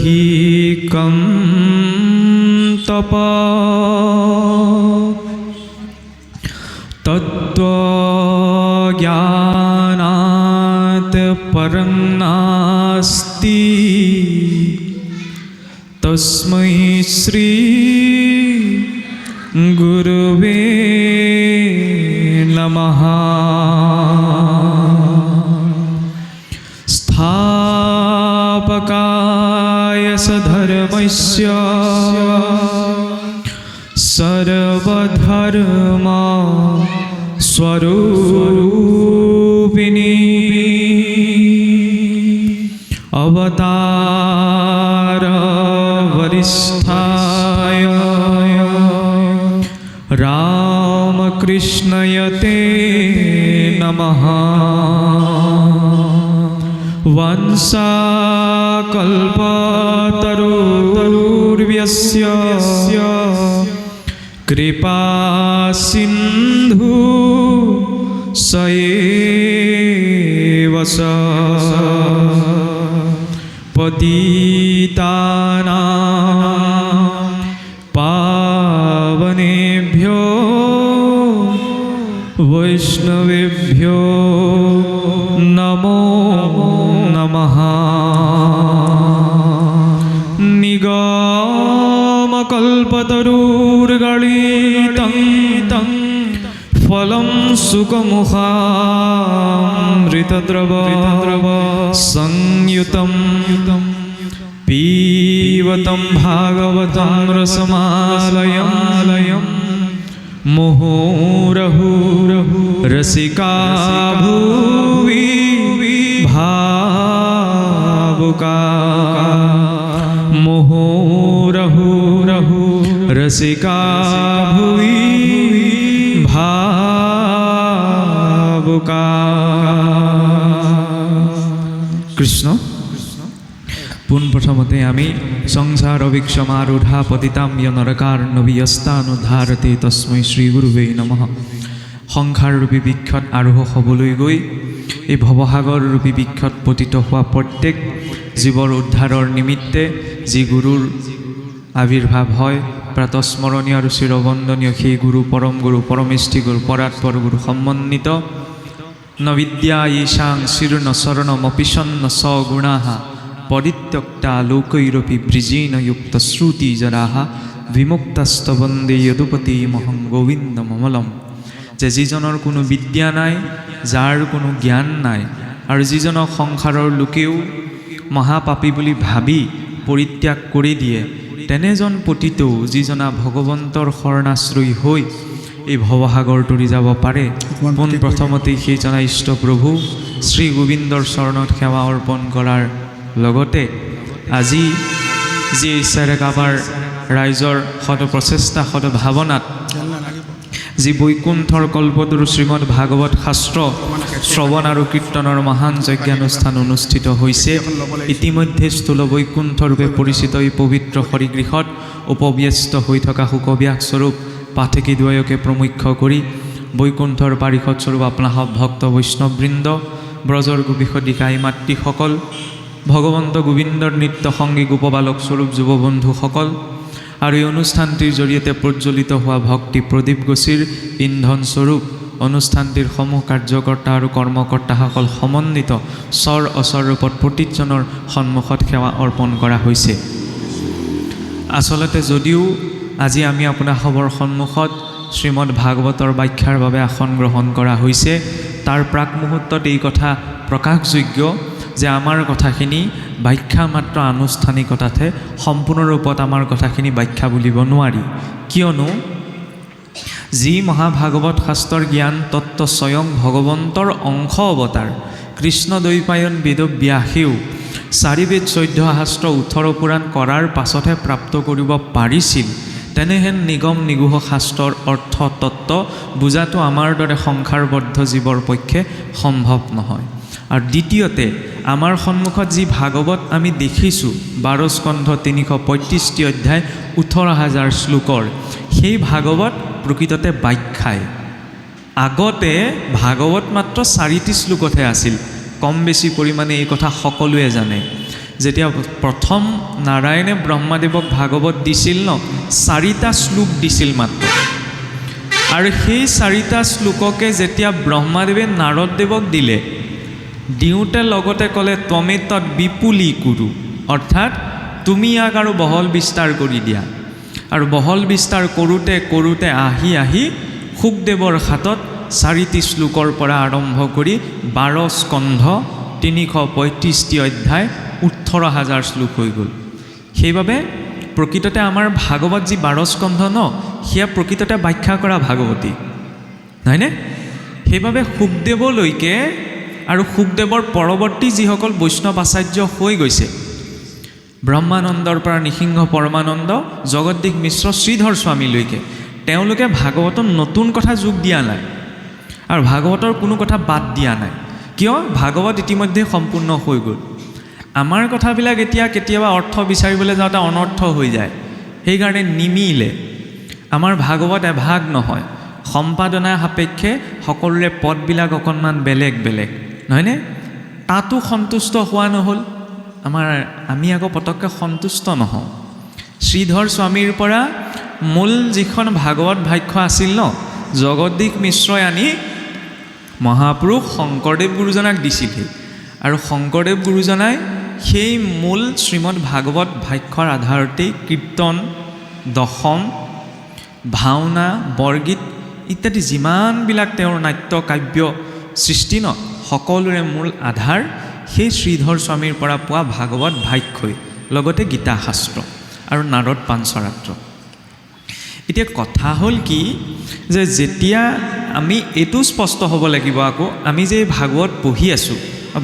तदधिकं तपः तत्त्वज्ञानात् परं नास्ति तस्मै श्री गुरुवे नमः। स्थापकाय सधर्मस्य सर्वधर्म स्वरूपिणी अवतार वरिष्ठाय रामकृष्णयते नमः। वंशाकल्पतरुर्यस्य कृपा सिन्धु स एव स पतितानां पावनेभ्यो वैष्णवेभ्यो नमो नमः। निगमकल्पतरुर्गलितं फलं सुखमुखामृतद्रव संयुतं पीबतं भागवतं रसमालयं मुहुरहु रसिका भुवि भावुका मुहुरहु रसिका भुवि भावुका। कृष्ण পোনপ্ৰথমতে আমি সংসাৰ অভিক্ষমাৰুঢ়া পতিতাম নৰকাৰ্ণৱীয়স্তানুধাৰতে তস্मै শ্ৰী গুৰুৱে নমঃ। সংসাৰৰূপী বৃক্ষত আৰোহ হ'বলৈ গৈ এই ভৱসাগৰৰূপী বৃক্ষত পতিত হোৱা প্ৰত্যেক জীৱৰ উদ্ধাৰৰ নিমিত্তে যি গুৰুৰ আবিৰ্ভাৱ হয়, প্ৰাতঃস্মৰণীয় আৰু চিৰবন্দনীয় সেই গুৰু পৰমেষ্ঠি গুৰু পৰাৎপৰ গুৰু সমন্বিত নবিদ্যা ঈশাং শীৰ্ণ শৰণমপিষন্ন সগুণাঃ परित्यक्ता लोकैरपि ब्रिजेन युक्त श्रुति जराः विमुक्तस्त वन्दे यदुपति महं गोविन्दममलम। যে যিজনৰ কোনো বিদ্যা নাই, যাৰ কোনো জ্ঞান নাই, আৰু যিজনক সংসাৰৰ লোকেও মহাপাপী বুলি ভাবি পৰিত্যাগ কৰি দিয়ে, তেনেজন পতিতেও যিজনা ভগৱন্তৰ শৰণাশ্ৰয়ী হৈ এই ভৱসাগৰ তৰি যাব পাৰে, পোনপ্ৰথমতে সেইজনা ইষ্ট প্ৰভু শ্ৰী গোবিন্দৰ চৰণত সেৱা অৰ্পণ কৰাৰ লগতে আজি যি ইচ্ছাৰে কাবাৰ ৰাইজৰ সদ প্ৰচেষ্টা সদ ভাৱনাত যি বৈকুণ্ঠৰ কল্পতৰু শ্ৰীমদ ভাগৱত শাস্ত্ৰ শ্ৰৱণ আৰু কীৰ্তনৰ মহান যজ্ঞানুষ্ঠান অনুষ্ঠিত হৈছে। ইতিমধ্যে স্থূল বৈকুণ্ঠৰূপে পৰিচিত এই পবিত্ৰ হৰিগৃহত উপব্যস্ত হৈ থকা শোকব্যাসস্বৰূপ পাঠকীদ্বয়কে প্ৰমুখ্য কৰি বৈকুণ্ঠৰ পাৰিষদস্বৰূপ আপোনাসৱ ভক্ত বৈষ্ণৱবৃন্দ, ব্ৰজৰ গোপীসদিকাই মাতৃসকল, ভগৱন্ত গোবিন্দৰ নিত্য সংগী গোপবালক স্বৰূপ যুৱবন্ধুসকল, আৰু এই অনুষ্ঠানটিৰ জৰিয়তে প্ৰজ্বলিত হোৱা ভক্তি প্ৰদীপ গছিৰ ইন্ধন স্বৰূপ অনুষ্ঠানটিৰ সমূহ কাৰ্যকৰ্তা আৰু কৰ্মকৰ্তাসকল সমন্বিত স্বৰ অচৰ ৰূপত প্ৰতিজনৰ সন্মুখত সেৱা অৰ্পণ কৰা হৈছে। আচলতে যদিও আজি আমি আপোনাসৱৰ সন্মুখত শ্ৰীমদ ভাগৱতৰ ব্যাখ্যাৰ বাবে আসন গ্ৰহণ কৰা হৈছে, তাৰ প্ৰাক মুহূৰ্তত এই কথা প্ৰকাশযোগ্য যে আমাৰ কথাখিনি ব্যাখ্যা মাত্ৰ আনুষ্ঠানিকতাতহে, সম্পূৰ্ণ ৰূপত আমাৰ কথাখিনি ব্যাখ্যা বুলিব নোৱাৰি। কিয়নো যি মহাভাগৱত শাস্ত্ৰৰ জ্ঞান তত্ত্ব স্বয়ং ভগৱন্তৰ অংশ অৱতাৰ কৃষ্ণ দ্বৈপায়ন বেদব্যাসেও 4 বেদ 14 শাস্ত্ৰ 18 পুৰাণ কৰাৰ পাছতহে প্ৰাপ্ত কৰিব পাৰিছিল, তেনেহেন নিগম নিগুহ শাস্ত্ৰৰ অৰ্থ তত্ত্ব বুজাটো আমাৰ দৰে সংসাৰবদ্ধ জীৱৰ পক্ষে সম্ভৱ নহয়। আৰু দ্বিতীয়তে আমাৰ সন্মুখত যি ভাগৱত আমি দেখিছোঁ 12 স্কন্ধ 335 অধ্যায় 18,000 শ্লোকৰ, সেই ভাগৱত প্ৰকৃততে ব্যাখ্যাই। আগতে ভাগৱত মাত্ৰ 4টি শ্লোকতহে আছিল, কম বেছি পৰিমাণে এই কথা সকলোৱে জানে। যেতিয়া প্ৰথম নাৰায়ণে ব্ৰহ্মাদেৱক ভাগৱত দিছিল ন, 4টা শ্লোক দিছিল মাত্ৰ। আৰু সেই 4টা শ্লোককে যেতিয়া ব্ৰহ্মাদেৱে নাৰদদেৱক দিলে, দিওঁতে লগতে ক'লে ত্বমে তৎ বিপুলী কুৰু, অৰ্থাৎ তুমি ইয়াক আৰু বহল বিস্তাৰ কৰি দিয়া। আৰু বহল বিস্তাৰ কৰোঁতে কৰোঁতে আহি আহি শুকদেৱৰ হাতত 4টি শ্লোকৰ পৰা আৰম্ভ কৰি 12 স্কন্ধ 335টি অধ্যায় 18,000 শ্লোক হৈ গ'ল। সেইবাবে প্ৰকৃততে আমাৰ ভাগৱত যি 12 স্কন্ধ ন, সেয়া প্ৰকৃততে ব্যাখ্যা কৰা ভাগৱতী, নহয়নে? সেইবাবে শুকদেৱলৈকে আৰু শুকদেৱৰ পৰৱৰ্তী যিসকল বৈষ্ণৱ আচাৰ্য হৈ গৈছে, ব্ৰহ্মানন্দৰ পৰা নৃসিংহ পৰমানন্দ, জগদ্দীশ মিশ্ৰ, শ্ৰীধৰ স্বামীলৈকে, তেওঁলোকে ভাগৱতত নতুন কথা যোগ দিয়া নাই আৰু ভাগৱতৰ কোনো কথা বাদ দিয়া নাই। কিয়? ভাগৱত ইতিমধ্যে সম্পূৰ্ণ হৈ গ'ল। আমাৰ কথাবিলাক এতিয়া কেতিয়াবা অৰ্থ বিচাৰিবলৈ যাওঁতে অনৰ্থ হৈ যায়, সেইকাৰণে নিমিলে। আমাৰ ভাগৱত এভাগ নহয়, সম্পাদনা সাপেক্ষে সকলোৰে পদবিলাক অকণমান বেলেগ বেলেগ, নহয়নে? তাতো সন্তুষ্ট হোৱা নহ'ল। আমি আকৌ পটককৈ সন্তুষ্ট নহওঁ। শ্ৰীধৰ স্বামীৰ পৰা মূল যিখন ভাগৱত ভাষ্য আছিল ন, জগদ্দীশ মিশ্ৰই আনি মহাপুৰুষ শংকৰদেৱ গুৰুজনাক দিছিলহি। আৰু শংকৰদেৱ গুৰুজনাই সেই মূল শ্ৰীমদ ভাগৱত ভাষ্যৰ আধাৰতেই কীৰ্তন, দশম, ভাওনা, বৰগীত ইত্যাদি যিমানবিলাক তেওঁৰ নাট্য কাব্য সৃষ্টি ন, সকলোৰে মূল আধাৰ সেই শ্ৰীধৰ স্বামীৰ পৰা পোৱা ভাগৱত ভাষ্যই, লগতে গীতা শাস্ত্ৰ আৰু নাৰদ পাঞ্চৰাত্ৰ। এতিয়া কথা হ'ল কি, যে যেতিয়া আমি এইটো স্পষ্ট হ'ব লাগিব আকৌ, আমি যে ভাগৱত পঢ়ি আছোঁ,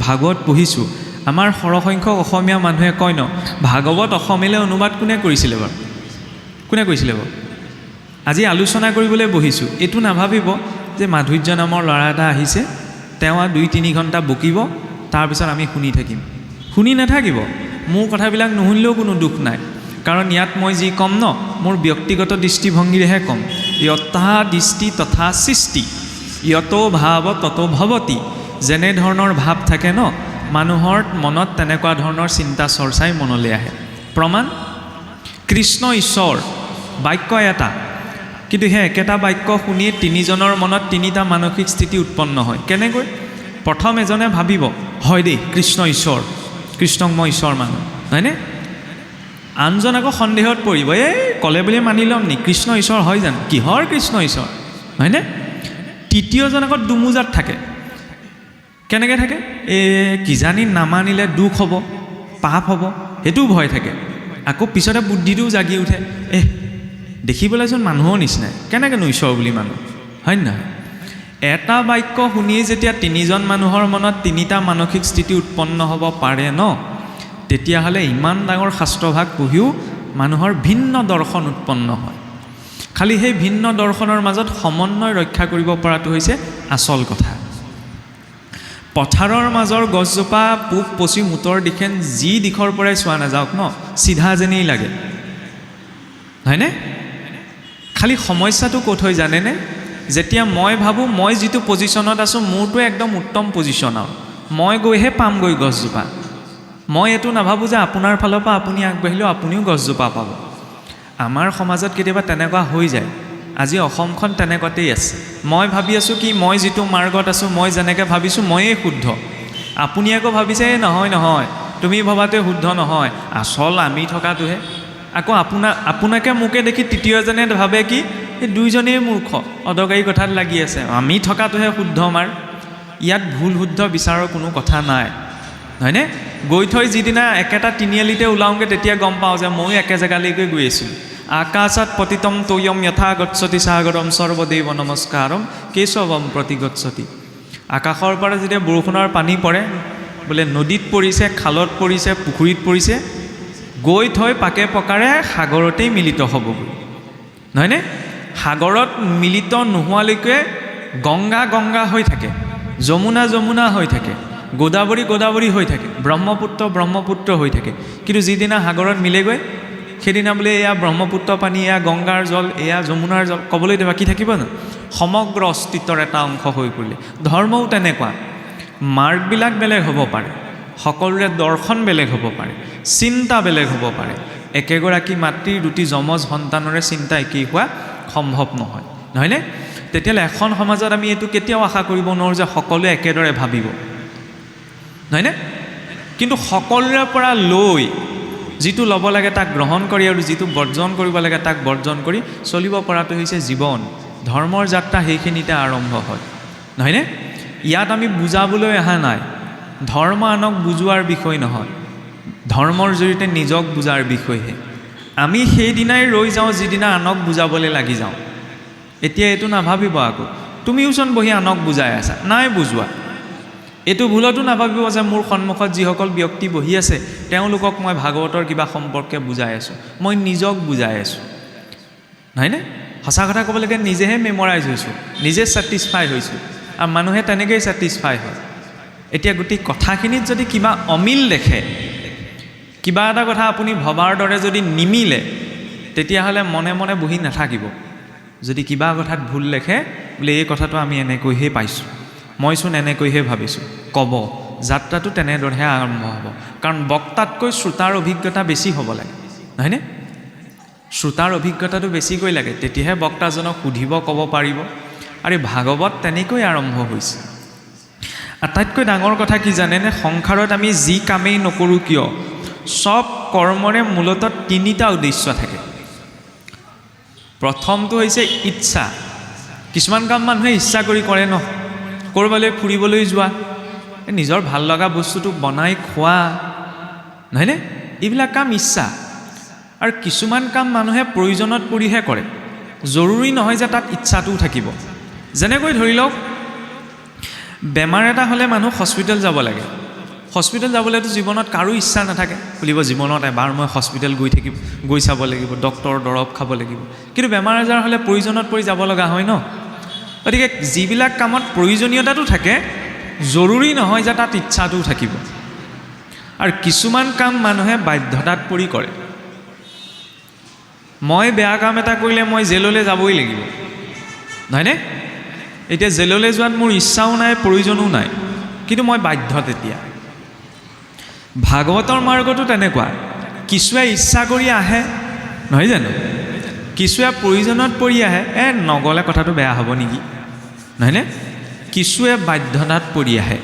ভাগৱত পঢ়িছোঁ, আমাৰ সৰহসংখ্যক অসমীয়া মানুহে কয় ন, ভাগৱত অসমীয়ালৈ অনুবাদ কোনে কৰিছিলে বাৰু? কোনে কৰিছিলে বাৰু? আজি আলোচনা কৰিবলৈ বহিছোঁ, এইটো নাভাবিব যে মাধুৰ্য নামৰ ল'ৰা এটা আহিছে, তেওঁ 2-3 ঘণ্টা বকিব, তাৰপিছত আমি শুনি থাকিম। শুনি নাথাকিব। মোৰ কথাবিলাক নুশুনিলেও কোনো দুখ নাই, কাৰণ ইয়াত মই যি ক'ম ন, মোৰ ব্যক্তিগত দৃষ্টিভংগীৰেহে ক'ম। যথা দৃষ্টি তথা সৃষ্টি, যত ভাৱ তত ভৱতি। যেনেধৰণৰ ভাৱ থাকে ন, মানুহৰ মনত তেনেকুৱা ধৰণৰ চিন্তা চৰ্চাই মনলৈ আহে। প্ৰমাণ, কৃষ্ণ ঈশ্বৰ বাক্য এটা, কিন্তু সেই একেটা বাক্য শুনিয়ে 3জনৰ মনত 3টা মানসিক স্থিতি উৎপন্ন হয়। কেনেকৈ? প্ৰথম এজনে ভাবিব, হয় দেই কৃষ্ণ ঈশ্বৰ, কৃষ্ণক মই ঈশ্বৰ মানুহ, হয়নে? আনজন আকৌ সন্দেহত পৰিব, ক'লে বুলি মানি ল'ম নি, কৃষ্ণ ঈশ্বৰ হয় জানো? কিহৰ কৃষ্ণ ঈশ্বৰ, হয়নে? তৃতীয়জন আকৌ দুমোজাত থাকে। কেনেকৈ থাকে? কিজানি নামানিলে দুখ হ'ব, পাপ হ'ব, সেইটোও ভয় থাকে। আকৌ পিছতে বুদ্ধিটোও জাগি উঠে, দেখিবলৈচোন মানুহৰ নিচিনাই, কেনেকৈনো ঈশ্বৰ বুলি মানুহ, হয় নহয়? এটা বাক্য শুনিয়ে যেতিয়া 3জন মানুহৰ মনত 3টা মানসিক স্থিতি উৎপন্ন হ'ব পাৰে ন, তেতিয়াহ'লে ইমান ডাঙৰ শাস্ত্ৰভাগ পঢ়িও মানুহৰ ভিন্ন দৰ্শন উৎপন্ন হয়। খালি সেই ভিন্ন দৰ্শনৰ মাজত সমন্বয় ৰক্ষা কৰিব পৰাটো হৈছে আচল কথা। পথাৰৰ মাজৰ গছজোপা পূব পশ্চিম উত্তৰ দিশে যি দিশৰ পৰাই চোৱা নাযাওক ন, চিধা যেনেই লাগে, হয়নে? খালি সমস্যাটো ক'ত হয় জানেনে? যেতিয়া মই ভাবোঁ মই যিটো পজিশ্যনত আছোঁ, মোৰটো একদম উত্তম পজিশ্যন, আৰু মই গৈহে পামগৈ গছজোপা। মই এইটো নাভাবোঁ যে আপোনাৰ ফালৰ পৰা আপুনি আগবাঢ়িলেও আপুনিও গছজোপা পাব। আমাৰ সমাজত কেতিয়াবা তেনেকুৱা হৈ যায়। আজি অসমখন তেনেকুৱাতেই আছে। মই ভাবি আছোঁ কি মই যিটো মাৰ্গত আছোঁ, মই যেনেকৈ ভাবিছোঁ ময়েই শুদ্ধ। আপুনি আকৌ ভাবিছে নহয় নহয়, তুমি ভবাটোৱে শুদ্ধ নহয়, আচল আমি থকাটোহে। আকৌ আপোনাকে মোকে দেখি তৃতীয়জনে ভাবে কি এই 2জনেই মূৰ্খ, অদৰকাৰী কথাত লাগি আছে, আমি থকাটোহে শুদ্ধ। আমাৰ ইয়াত ভুল শুদ্ধ বিচাৰৰ কোনো কথা নাই, হয়নে? গৈ থৈ যিদিনা একেটা তিনিআলিতে ওলাওঁগৈ, তেতিয়া গম পাওঁ যে ময়ো একে জেগালৈকে গৈ আছিলোঁ। আকাশত পতিতম তৈয়ম যথা গচ্ছতি সাগৰম সৰ্বদেৱ নমস্কাৰম কেশৱম প্ৰতি গচ্ছতি। আকাশৰ পৰা যেতিয়া বৰষুণৰ পানী পৰে, বোলে নদীত পৰিছে, খালত পৰিছে, পুখুৰীত পৰিছে, গৈ থৈ পাকে পকাৰে সাগৰতেই মিলিত হ'বগৈ, নহয়নে? সাগৰত মিলিত নোহোৱালৈকে গংগা গংগা হৈ থাকে, যমুনা যমুনা হৈ থাকে, গোদাবৰী গোদাবৰী হৈ থাকে, ব্ৰহ্মপুত্ৰ ব্ৰহ্মপুত্ৰ হৈ থাকে। কিন্তু যিদিনা সাগৰত মিলেগৈ, সেইদিনা বোলে এয়া ব্ৰহ্মপুত্ৰ পানী, এয়া গংগাৰ জল, এয়া যমুনাৰ জল, ক'বলৈ বাকী থাকিব ন? সমগ্ৰ অস্তিত্বৰ এটা অংশ হৈ পৰিলে। ধৰ্মও তেনেকুৱা, মাৰ্গবিলাক বেলেগ হ'ব পাৰে, সকলোৰে দৰ্শন বেলেগ হ'ব পাৰে, চিন্তা বেলেগ হ'ব পাৰে। একেগৰাকী মাতৃৰ দুটি যমজ সন্তানৰে চিন্তা একেই হোৱা সম্ভৱ নহয়, নহয়নে? তেতিয়াহ'লে এখন সমাজত আমি এইটো কেতিয়াও আশা কৰিব নোৱাৰোঁ যে সকলোৱে একেদৰে ভাবিব, নহয়নে? কিন্তু সকলোৰে পৰা লৈ যিটো ল'ব লাগে তাক গ্ৰহণ কৰি আৰু যিটো বৰ্জন কৰিব লাগে তাক বৰ্জন কৰি চলিব পৰাটো হৈছে জীৱন। ধৰ্মৰ যাত্ৰা সেইখিনিতে আৰম্ভ হয়, নহয়নে? ইয়াত আমি বুজাবলৈ অহা নাই, ধৰ্ম আনক বুজোৱাৰ বিষয় নহয়, ধৰ্মৰ জৰিয়তে নিজক বুজাৰ বিষয়হে। আমি সেইদিনাই ৰৈ যাওঁ যিদিনা আনক বুজাবলৈ লাগি যাওঁ। এতিয়া এইটো নাভাবিব আকৌ তুমিওচোন বহি আনক বুজাই আছা, নাই বুজোৱা। এইটো ভুলতো নাভাবিব যে মোৰ সন্মুখত যিসকল ব্যক্তি বহি আছে তেওঁলোকক মই ভাগৱতৰ কিবা সম্পৰ্কে বুজাই আছোঁ, মই নিজক বুজাই আছোঁ, নহয়নে? সঁচা কথা ক'বলৈকে নিজেহে মেমৰাইজ হৈছোঁ, নিজে ছেটিছফাই হৈছোঁ, আৰু মানুহে তেনেকৈয়ে ছেটিছফাই হয়। এতিয়া গোটেই কথাখিনিত যদি কিবা অমিল দেখে, কিবা এটা কথা আপুনি ভবাৰ দৰে যদি নিমিলে, তেতিয়াহ'লে মনে মনে বহি নাথাকিব। যদি কিবা কথাত ভুল লেখে, বোলে এই কথাটো আমি এনেকৈহে পাইছোঁ, মইচোন এনেকৈহে ভাবিছোঁ, ক'ব। যাত্ৰাটো তেনেদৰেহে আৰম্ভ হ'ব, কাৰণ বক্তাতকৈ শ্ৰোতাৰ অভিজ্ঞতা বেছি হ'ব লাগে, নহয়নে? শ্ৰোতাৰ অভিজ্ঞতাটো বেছিকৈ লাগে, তেতিয়াহে বক্তাজনক সুধিব, ক'ব পাৰিব। আৰু ভাগৱত তেনেকৈ আৰম্ভ হৈছে। আটাইতকৈ ডাঙৰ কথা কি জানেনে? সংসাৰত আমি যি কামেই নকৰোঁ কিয়, চব কৰ্মৰে মূলতঃ তিনিটা উদ্দেশ্য থাকে। প্ৰথমটো হৈছে ইচ্ছা। কিছুমান কাম মানুহে ইচ্ছা কৰি কৰে ন, ক'ৰবালৈ ফুৰিবলৈ যোৱা, নিজৰ ভাল লগা বস্তুটো বনাই খোৱা, নহয়নে? এইবিলাক কাম ইচ্ছা। আৰু কিছুমান কাম মানুহে প্ৰয়োজনত পৰিহে কৰে, জৰুৰী নহয় যে তাত ইচ্ছাটোও থাকিব। যেনেকৈ ধৰি লওক, বেমাৰ এটা হ'লে মানুহ হস্পিটেল যাব লাগে। হস্পিটেল যাবলৈতো জীৱনত কাৰো ইচ্ছা নাথাকে, বুলিব জীৱনত এবাৰ মই হস্পিটেল গৈ চাব লাগিব, ডক্টৰৰ দৰৱ খাব লাগিব। কিন্তু বেমাৰ আজাৰ হ'লে প্ৰয়োজনত পৰি যাব লগা হয় ন। গতিকে যিবিলাক কামত প্ৰয়োজনীয়তাটো থাকে, জৰুৰী নহয় যে তাত ইচ্ছাটোও থাকিব। আৰু কিছুমান কাম মানুহে বাধ্যতাত পৰি কৰে। মই বেয়া কাম এটা কৰিলে মই জেললৈ যাবই লাগিব, নহয়নে? এতিয়া জেললৈ যোৱাত মোৰ ইচ্ছাও নাই, প্ৰয়োজনো নাই, কিন্তু মই বাধ্য। তেতিয়া ভাগৱতৰ মাৰ্গটো তেনেকুৱা, কিছুৱে ইচ্ছা কৰি আহে, নহয় জানো? কিছুৱে প্ৰয়োজনত পৰি আহে, নগ'লে কথাটো বেয়া হ'ব নেকি, নহয়নে? কিছুৱে বাধ্যতাত পৰি আহে।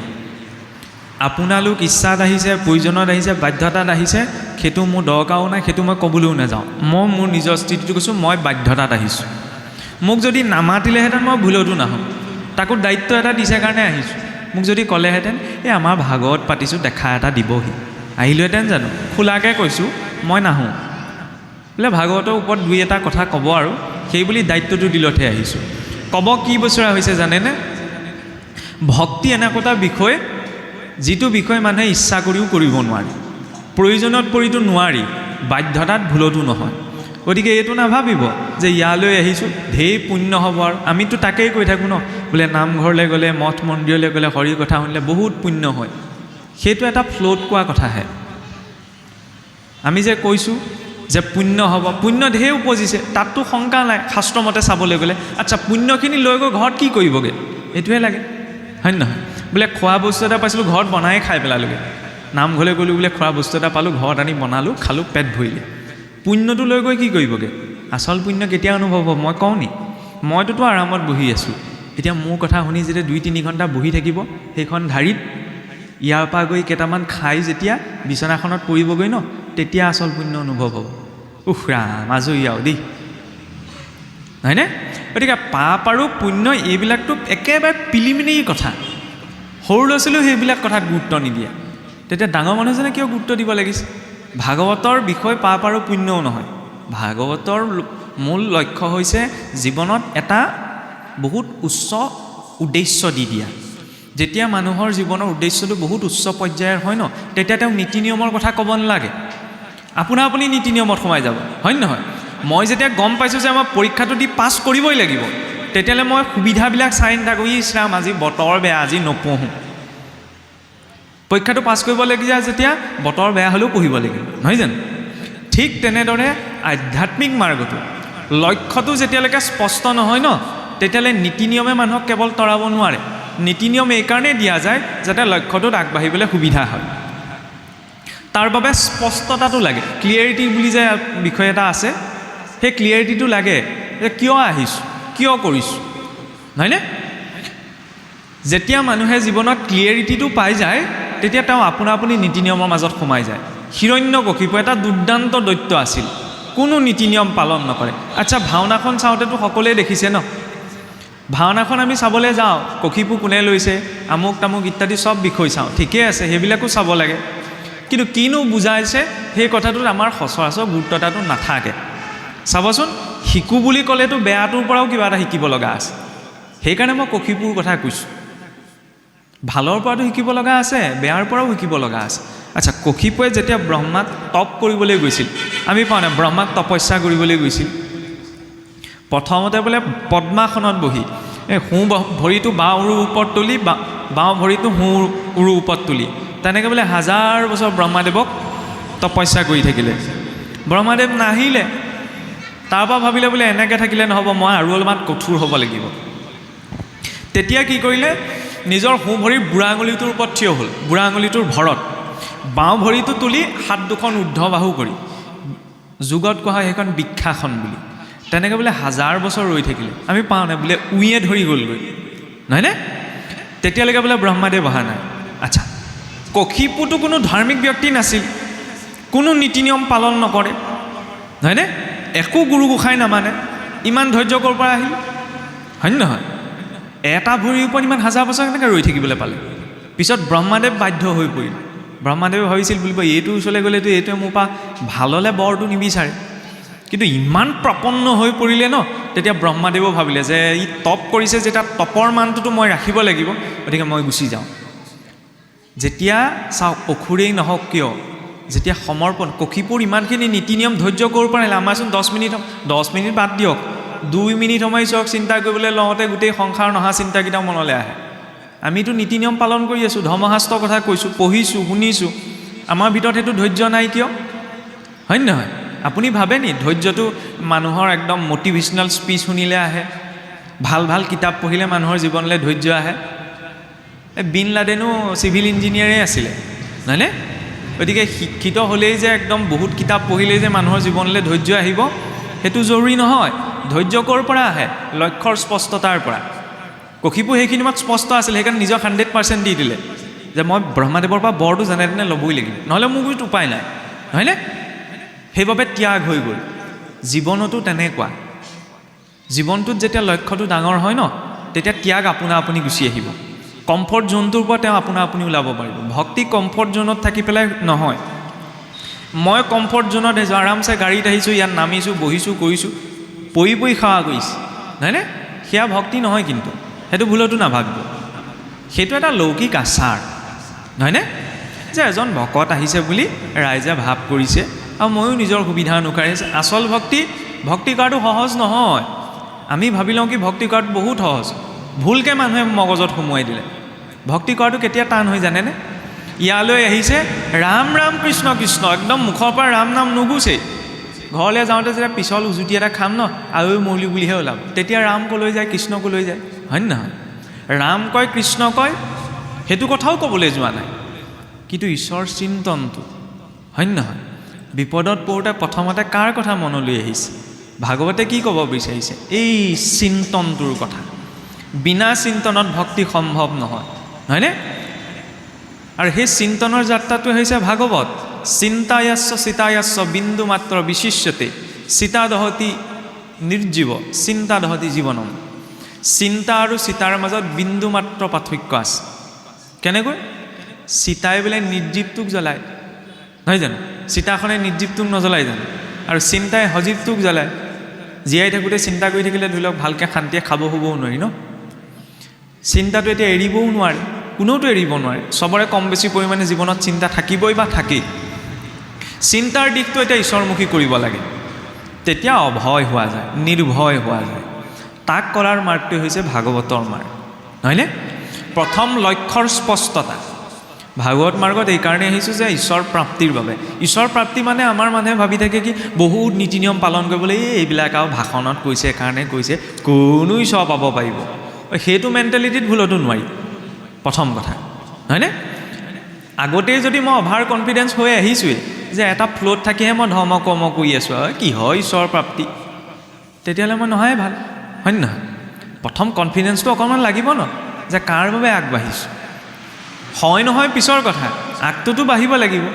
আপোনালোক ইচ্ছাত আহিছে, প্ৰয়োজনত আহিছে, বাধ্যতাত আহিছে, সেইটো মোৰ দৰকাৰো নাই, সেইটো মই ক'বলৈও নাযাওঁ। মই মোৰ নিজৰ স্থিতিটো কৈছোঁ, মই বাধ্যতাত আহিছোঁ। মোক যদি নামাতিলেহেঁতেন মই ভুলতো নাহোঁ, তাকো দায়িত্ব এটা দিছে কাৰণে আহিছোঁ। মোক যদি ক'লেহেঁতেন এই আমাৰ ভাগৱত পাতিছোঁ, দেখা এটা দিবহি, আহিলোহেঁতেন জানো? খোলাকৈ কৈছোঁ, মই নাহোঁ। বোলে ভাগৱতৰ ওপৰত দুই এটা কথা ক'ব আৰু সেই বুলি দায়িত্বটো দিলতহে আহিছোঁ। ক'ব কি বচৰা হৈছে জানেনে? ভক্তি এনেকুৱা এটা বিষয়, যিটো বিষয় মানুহে ইচ্ছা কৰিও কৰিব নোৱাৰি, প্ৰয়োজনত পৰিতো নোৱাৰি, বাধ্যতাত ভুলতো নহয়। গতিকে এইটো নাভাবিব যে ইয়ালৈ আহিছোঁ ঢেৰ পুণ্য হ'ব। আৰু আমিতো তাকেই কৈ থাকোঁ ন, বোলে নামঘৰলৈ গ'লে, মঠ মন্দিৰলৈ গ'লে, হৰি কথা শুনিলে বহুত পুণ্য হয়। সেইটো এটা ফ্ল'ত কোৱা কথাহে। আমি যে কৈছোঁ যে পুণ্য হ'ব, পুণ্য ঢেৰ উপজিছে, তাততো শংকা নাই শাস্ত্ৰমতে চাবলৈ গ'লে। আচ্ছা, পুণ্যখিনি লৈ গৈ ঘৰত কি কৰিবগৈ, এইটোহে লাগে, হয় নহয়? বোলে খোৱা বস্তু এটা পাইছিলোঁ, ঘৰত বনাই খাই পেলালোগৈ। নামঘৰলৈ গ'লোঁ, বোলে খোৱা বস্তু এটা পালোঁ, ঘৰত আনি বনালোঁ, খালোঁ, পেট ভৰিলে। পুণ্যটো লৈ গৈ কি কৰিবগৈ? আচল পুণ্য কেতিয়া অনুভৱ হ'ব মই কওঁ নি? মইতোতো আৰামত বহি আছোঁ, এতিয়া মোৰ কথা শুনি যেতিয়া 2-3 ঘণ্টা বহি থাকিব সেইখন ধাৰিত, ইয়াৰ পৰা গৈ কেইটামান খাই যেতিয়া বিচনাখনত পৰিবগৈ ন, তেতিয়া আচল পুণ্য অনুভৱ হ'ব। ৰাম আজৰি আৰু দেই, নহয়নে? গতিকে পাপ আৰু পুণ্য এইবিলাকতো একেবাৰে প্ৰিলিমিনেৰী কথা। সৰু ল'ৰা ছোৱালীও সেইবিলাক কথাত গুৰুত্ব নিদিয়ে, তেতিয়া ডাঙৰ মানুহজনে কিয় গুৰুত্ব দিব লাগিছে? ভাগৱতৰ বিষয় পাপ আৰু পুণ্যও নহয়। ভাগৱতৰ মূল লক্ষ্য হৈছে জীৱনত এটা বহুত উচ্চ উদ্দেশ্য দি দিয়া। যেতিয়া মানুহৰ জীৱনৰ উদ্দেশ্যটো বহুত উচ্চ পৰ্যায়ৰ হয় ন, তেতিয়া তেওঁ নীতি নিয়মৰ কথা ক'ব নালাগে, আপুনি নীতি নিয়মত সোমাই যাব, হয় নহয়? মই যেতিয়া গম পাইছোঁ যে মই পৰীক্ষাটো দি পাছ কৰিবই লাগিব, তেতিয়াহ'লে মই সুবিধাবিলাক চাই নাথাকোঁ, ইছৰাম আজি বতৰ বেয়া, আজি নপঢ়োঁ। পৰীক্ষাটো পাছ কৰিবলগীয়া যেতিয়া বতৰ বেয়া হ'লেও পঢ়িব লাগিব, নহয় জানো? ঠিক তেনেদৰে আধ্যাত্মিক মাৰ্গটো লক্ষ্যটো যেতিয়ালৈকে স্পষ্ট নহয় ন, তেতিয়াহ'লে নীতি নিয়মে মানুহক কেৱল তৰাব নোৱাৰে। নীতি নিয়ম এইকাৰণেই দিয়া যায় যাতে লক্ষ্যটোত আগবাঢ়িবলৈ সুবিধা হয়। তাৰ বাবে স্পষ্টতাটো লাগে, ক্লিয়াৰিটি বুলি যে বিষয় এটা আছে, সেই ক্লিয়াৰিটিটো লাগে যে কিয় আহিছোঁ, কিয় কৰিছোঁ, নহয়নে? যেতিয়া মানুহে জীৱনত ক্লিয়াৰিটিটো পাই যায় তেতিয়া তেওঁ আপোনা আপুনি নীতি নিয়মৰ মাজত সোমাই যায়। হিৰণ্যকশিপু এটা দুৰ্দান্ত দৈত্য আছিল, কোনো নীতি নিয়ম পালন নকৰে। আচ্ছা, ভাওনাখন চাওঁতেতো সকলোৱে দেখিছে ন? ভাওনাখন আমি চাবলৈ যাওঁ, কশিপু কোনে লৈছে, আমুক তামুক ইত্যাদি চব বিষয় চাওঁ, ঠিকেই আছে, সেইবিলাকো চাব লাগে। কিন্তু কিনো বুজাইছে সেই কথাটোত আমাৰ সচৰাচৰ গুৰুত্বতাটো নাথাকে। চাবচোন, শিকো বুলি ক'লেতো বেয়াটোৰ পৰাও কিবা এটা শিকিব লগা আছে। সেইকাৰণে মই কশিপুৰ কথা কৈছোঁ। ভালৰ পৰাতো শিকিব লগা আছে, বেয়াৰ পৰাও শিকিব লগা আছে। আচ্ছা, কশিপুৱে যেতিয়া ব্ৰহ্মাক তপ কৰিবলৈ গৈছিল, আমি পাওঁ নাই, ব্ৰহ্মাক তপস্যা কৰিবলৈ গৈছিল। প্ৰথমতে বোলে পদ্মাসনত বহি সোঁ ভৰিটো বাওঁ উৰুৰ ওপৰত তুলি, বাওঁ ভৰিটো সোঁ উৰুৰ ওপৰত তুলি, তেনেকৈ বোলে 1000 বছৰ ব্ৰহ্মাদেৱক তপস্যা কৰি থাকিলে। ব্ৰহ্মাদেৱ নাহিলে। তাৰপৰা ভাবিলে বোলে এনেকৈ থাকিলে নহ'ব, মই আৰু অলপমান কঠোৰ হ'ব লাগিব। তেতিয়া কি কৰিলে, নিজৰ সোঁ ভৰিৰ বুঢ়া আঙুলিটোৰ ওপৰত থিয় হ'ল, বুঢ়া আঙুলিটোৰ ভৰত, বাওঁ ভৰিটো তুলি হাত দুখন ঊৰ্ধ্ববাহু কৰি, যুগত কোৱা হয় সেইখন বৃক্ষাসন বুলি। তেনেকৈ বোলে 1000 বছৰ ৰৈ থাকিলে। আমি পাওঁ নাই, বোলে উঁয়ে ধৰি গ'লগৈ, নহয়নে? তেতিয়ালৈকে বোলে ব্ৰহ্মাদেৱ অহা নাই। আচ্ছা, কশিপুটো কোনো ধাৰ্মিক ব্যক্তি নাছিল, কোনো নীতি নিয়ম পালন নকৰে, নহয়নে? একো গুৰু গোসাঁই নামানে, ইমান ধৈৰ্য ক'ৰ পৰা আহিল, হয় নহয়? এটা ভৰিৰ ওপৰত ইমান 1000 বছৰ কেনেকৈ ৰৈ থাকিবলৈ পালে? পিছত ব্ৰহ্মাদেৱ বাধ্য হৈ পৰিল। ব্ৰহ্মাদেৱে ভাবিছিল বুলিব এইটো ওচৰলৈ গ'লেতো এইটোৱে মোৰ পৰা ভাললৈ বৰটো নিবিচাৰে, কিন্তু ইমান প্ৰপন্ন হৈ পৰিলে ন, তেতিয়া ব্ৰহ্মাদেৱেও ভাবিলে যে ই তপ কৰিছে, যেতিয়া তপৰ মানটোতো মই ৰাখিব লাগিব, গতিকে মই গুচি যাওঁ। যেতিয়া চাওক, অসুৰেই নহওক কিয়, যেতিয়া সমৰ্পণ, কশিপুৰ ইমানখিনি নীতি নিয়ম ধৈৰ্য ক'ৰ পৰা আহিলে? আমাৰচোন 10 মিনিট বাদ দিয়ক, 2 মিনিট সময় চাওক, চিন্তা কৰিবলৈ লওঁতে গোটেই সংসাৰ নহা চিন্তাকেইটাও মনলৈ আহে। আমিতো নীতি নিয়ম পালন কৰি আছোঁ, ধৰ্মশাস্ত্ৰৰ কথা কৈছোঁ, পঢ়িছোঁ, শুনিছোঁ, আমাৰ ভিতৰত সেইটো ধৈৰ্য নাই কিয়, হয় নহয়? আপুনি ভাবে নি ধৈৰ্যটো মানুহৰ একদম মটিভেশ্যনেল স্পীচ শুনিলে আহে, ভাল ভাল কিতাপ পঢ়িলে মানুহৰ জীৱনলৈ ধৈৰ্য আহে? বিন লাডেনো চিভিল ইঞ্জিনিয়াৰে আছিলে, নহয়নে? গতিকে শিক্ষিত হ'লেই যে একদম বহুত কিতাপ পঢ়িলেই যে মানুহৰ জীৱনলৈ ধৈৰ্য আহিব, সেইটো জৰুৰী নহয়। ধৈৰ্য ক'ৰ পৰা আহে? লক্ষ্যৰ স্পষ্টতাৰ পৰা। কশিপু সেইখিনি মত স্পষ্ট আছিল, সেইকাৰণে নিজক 100% দি দিলে যে মই ব্ৰহ্মাদেৱৰ পৰা বৰটো যেনে তেনে ল'বই লাগিব, নহ'লে মোৰ গুৰিত উপায় নাই, নহয়নে? সেইবাবে ত্যাগ হৈ গ'ল। জীৱনতো তেনেকুৱা, জীৱনটোত যেতিয়া লক্ষ্যটো ডাঙৰ হয় ন, তেতিয়া ত্যাগ আপোনা আপুনি গুচি আহিব। কমফৰ্ট জোনটোৰ পৰা তেওঁ আপোনা আপুনি ওলাব পাৰিব। ভক্তি কমফৰ্ট জোনত থাকি পেলাই নহয়। মই কমফৰ্ট জোনত আহিছোঁ, আৰামছে গাড়ীত আহিছোঁ, ইয়াত নামিছোঁ, বহিছোঁ, কৰিছোঁ, পৰি সেৱা কৰিছোঁ, নহয়নে? সেয়া ভক্তি নহয়, কিন্তু সেইটো ভুলতো নাভাবিব। সেইটো এটা লৌকিক আচাৰ, নহয়নে? যে এজন ভকত আহিছে বুলি ৰাইজে ভাৱ কৰিছে আৰু ময়ো নিজৰ সুবিধা অনুসাৰে। আচল ভক্তি কৰাটো সহজ নহয়। আমি ভাবি লওঁ কি ভক্তি কৰাটো বহুত সহজ, ভুলকৈ মানুহে মগজত সোমোৱাই দিলে। ভক্তি কৰাটো কেতিয়া টান হৈ জানেনে? ইয়ালৈ আহিছে, ৰাম ৰাম কৃষ্ণ কৃষ্ণ, একদম মুখৰ পৰা ৰাম নাম নুগুচেই। ঘৰলৈ যাওঁতে যেতিয়া পিছল উজুতি এটা খাম ন, আৰু মৌলি বুলিহে ওলাম, তেতিয়া ৰাম ক'লৈ যায়, কৃষ্ণ ক'লৈ যায়, হয় নহয়? ৰাম কয়, কৃষ্ণ কয়, সেইটো কথাও ক'বলৈ যোৱা নাই, কিন্তু ঈশ্বৰ চিন্তনটো, হয় নহয়? বিপদত পৰোঁতে প্ৰথমতে কাৰ কথা মনলৈ আহিছে? ভাগৱতে কি ক'ব বিচাৰিছে? এই চিন্তনটোৰ কথা। বিনা চিন্তনত ভক্তি সম্ভৱ নহয়, হয়নে? আৰু সেই চিন্তনৰ যাত্ৰাটো হৈছে ভাগৱত। চিন্তায়াস্য চিতায়াস্য বিন্দু মাত্ৰ বিশিষ্যতে চিতা দহতি নিৰ্জীৱ চিন্তা দহতি জীৱনম। চিন্তা আৰু চিতাৰ মাজত বিন্দু মাত্ৰ পাৰ্থক্য আছে। কেনেকৈ? চিতাই বোলে নিৰ্জীৱটোক জ্বলায়, নহয় জানো? চিতাখনে নিৰ্জীৱটোক নজ্বলাই জানো? আৰু চিন্তাই সজীৱটোক জ্বলায়। জীয়াই থাকোঁতে চিন্তা কৰি থাকিলে ধৰি লওক ভালকৈ শান্তিয়ে খাব শুবও নোৱাৰি ন। চিন্তাটো এতিয়া এৰিবও নোৱাৰে, কোনেওতো এৰিব নোৱাৰে। চবৰে কম বেছি পৰিমাণে জীৱনত চিন্তা থাকিবই বা থাকেই। চিন্তাৰ দিশটো এতিয়া ঈশ্বৰমুখী কৰিব লাগে, তেতিয়া অভয় হোৱা যায়, নিৰ্ভয় হোৱা যায়। তাক কৰাৰ মাৰ্গটো হৈছে ভাগৱতৰ মাৰ্গ, নহয়নে? প্ৰথম লক্ষ্যৰ স্পষ্টতা। ভাগৱত মাৰ্গত এইকাৰণে আহিছোঁ যে ঈশ্বৰ প্ৰাপ্তিৰ বাবে। ঈশ্বৰ প্ৰাপ্তি মানে আমাৰ মানুহে ভাবি থাকে কি বহুত নীতি নিয়ম পালন কৰিবলৈ, এইবিলাক আৰু ভাষণত কৈছে কাৰণে কৈছে, কোনো ঈশ্বৰ পাব পাৰিব, সেইটো মেণ্টেলিটিত ভুলতো নোৱাৰি, প্ৰথম কথা, হয়নে? আগতেই যদি মই অভাৰ কনফিডেঞ্চ হৈ আহিছোঁৱেই যে এটা ফ্ল'ত থাকিহে মই ধৰ্ম কৰ্ম কৰি আছোঁ আৰু কি হয় ঈশ্বৰৰ প্ৰাপ্তি, তেতিয়াহ'লে মই নহয়ে ভাল, হয় নে নহয়? প্ৰথম কনফিডেঞ্চটো অকণমান লাগিব ন, যে কাৰ বাবে আগবাঢ়িছোঁ। হয় নহয় পিছৰ কথা, আগটোতো বাঢ়িব লাগিব।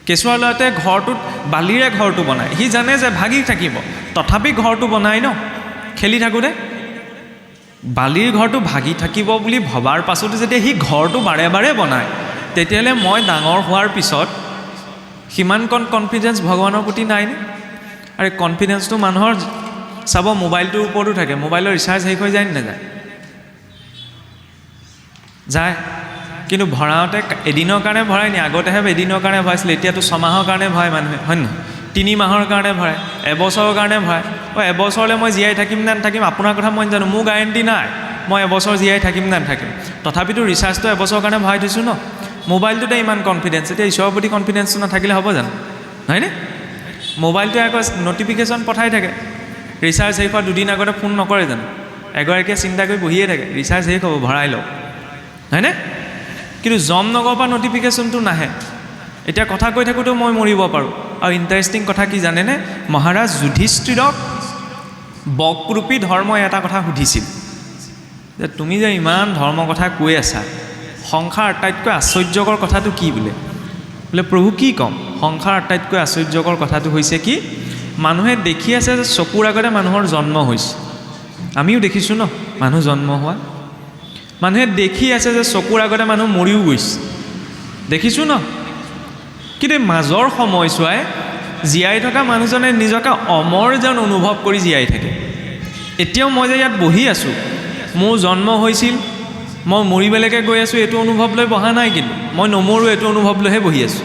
কেঁচুৱা ল'ৰাটোৱে ঘৰটোত বালিৰে ঘৰটো বনায়, সি জানে যে ভাগি থাকিব, তথাপি ঘৰটো বনায় ন খেলি থাকোঁতে। বালিৰ ঘৰটো ভাগি থাকিব বুলি ভবাৰ পাছতো যেতিয়া সি ঘৰটো বাৰে বাৰে বনায়, তেতিয়াহ'লে মই ডাঙৰ হোৱাৰ পিছত সিমানকণ কনফিডেঞ্চ ভগৱানৰ প্ৰতি নাইনে? আৰু কনফিডেঞ্চটো মানুহৰ চাব মোবাইলটোৰ ওপৰতো থাকে। মোবাইলৰ ৰিচাৰ্জ শেষ হৈ যায় নে নাযায়? যায়। কিন্তু ভৰাওঁতে এদিনৰ কাৰণে ভৰাই নি? আগতেহে এদিনৰ কাৰণে ভৰাইছিলে, এতিয়াতো 6 মাহৰ কাৰণে ভৰাই মানুহে, হয় নহয়? 3 মাহৰ কাৰণে ভৰাই, এবছৰৰ কাৰণে ভৰাই। এবছৰলৈ মই জীয়াই থাকিম নে নাথাকিম আপোনাৰ কথা মই জানো, মোৰ গেৰেণ্টি নাই মই এবছৰ জীয়াই থাকিম নে নাথাকিম। তথাপিতো ৰিচাৰ্জটো এবছৰৰ কাৰণে ভৰাই থৈছোঁ ন। মোবাইলটোতে ইমান কনফিডেঞ্চ, এতিয়া ঈশ্বৰৰ প্ৰতি কনফিডেঞ্চটো নাথাকিলে হ'ব জানো? হয়নে? মোবাইলটোৱে আকৌ নটিফিকেশ্যন পঠাই থাকে, ৰিচাৰ্জ শেষ হোৱাৰ 2 দিন আগতে ফোন নকৰে জানো? এগৰাকীয়ে চিন্তা কৰি বহিয়ে থাকে, ৰিচাৰ্জ শেষ হ'ব ভৰাই লওক, হয়নে? কিন্তু জমনগৰৰ পৰা নটিফিকেশ্যনটো নাহে। এতিয়া কথা কৈ থাকোঁতেও মই মৰিব পাৰোঁ। আৰু ইণ্টাৰেষ্টিং কথা কি জানেনে? মহাৰাজ যুধিষ্ঠিৰক বকৰূপী ধৰ্মই এটা কথা সুধিছিল, যে তুমি যে ইমান ধৰ্ম কথা কৈ আছা, সংসাৰ আটাইতকৈ আশ্চৰ্যকৰ কথাটো কি বোলে? বোলে প্ৰভু কি ক'ম, সংসাৰ আটাইতকৈ আশ্চৰ্যকৰ কথাটো হৈছে কি, মানুহে দেখি আছে যে চকুৰ আগতে মানুহৰ জন্ম হৈছে, আমিও দেখিছোঁ ন মানুহ জন্ম হোৱা, মানুহে দেখি আছে যে চকুৰ আগতে মানুহ মৰিও গৈছে, দেখিছোঁ ন। কিন্তু মাজৰ সময়ছোৱাই জীয়াই থকা মানুহজনে নিজকে অমৰ যেন অনুভৱ কৰি জীয়াই থাকে। এতিয়াও মই যে ইয়াত বহি আছোঁ, মোৰ জন্ম হৈছিল, মই মৰিবলৈকে গৈ আছোঁ, এইটো অনুভৱ লৈ বহা নাই, কিন্তু মই নমৰোঁ এইটো অনুভৱ লৈহে বহি আছোঁ,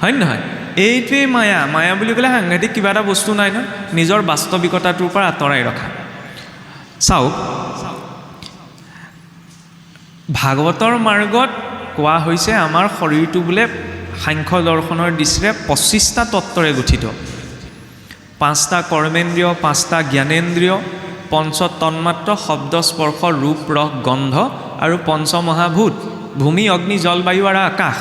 হয় নহয়? এইটোৱেই মায়া। মায়া বুলি ক'লে সাংঘাতিক কিবা এটা বস্তু নাই ন, নিজৰ বাস্তৱিকতাটোৰ পৰা আঁতৰাই ৰখা। চাওক, ভাগৱতৰ মাৰ্গত কোৱা হৈছে আমাৰ শৰীৰটো বোলে সাংখ্য দৰ্শনৰ দৃষ্টিৰে 25টা তত্ত্বৰে গঠিত। 5টা কৰ্মেন্দ্ৰিয়, 5টা জ্ঞানেন্দ্ৰিয়, পঞ্চতন্মাত্ৰ শব্দ স্পৰ্শ ৰূপ ৰস গন্ধ আৰু পঞ্চমহাভূত ভূমি অগ্নি জল বায়ু আৰু আকাশ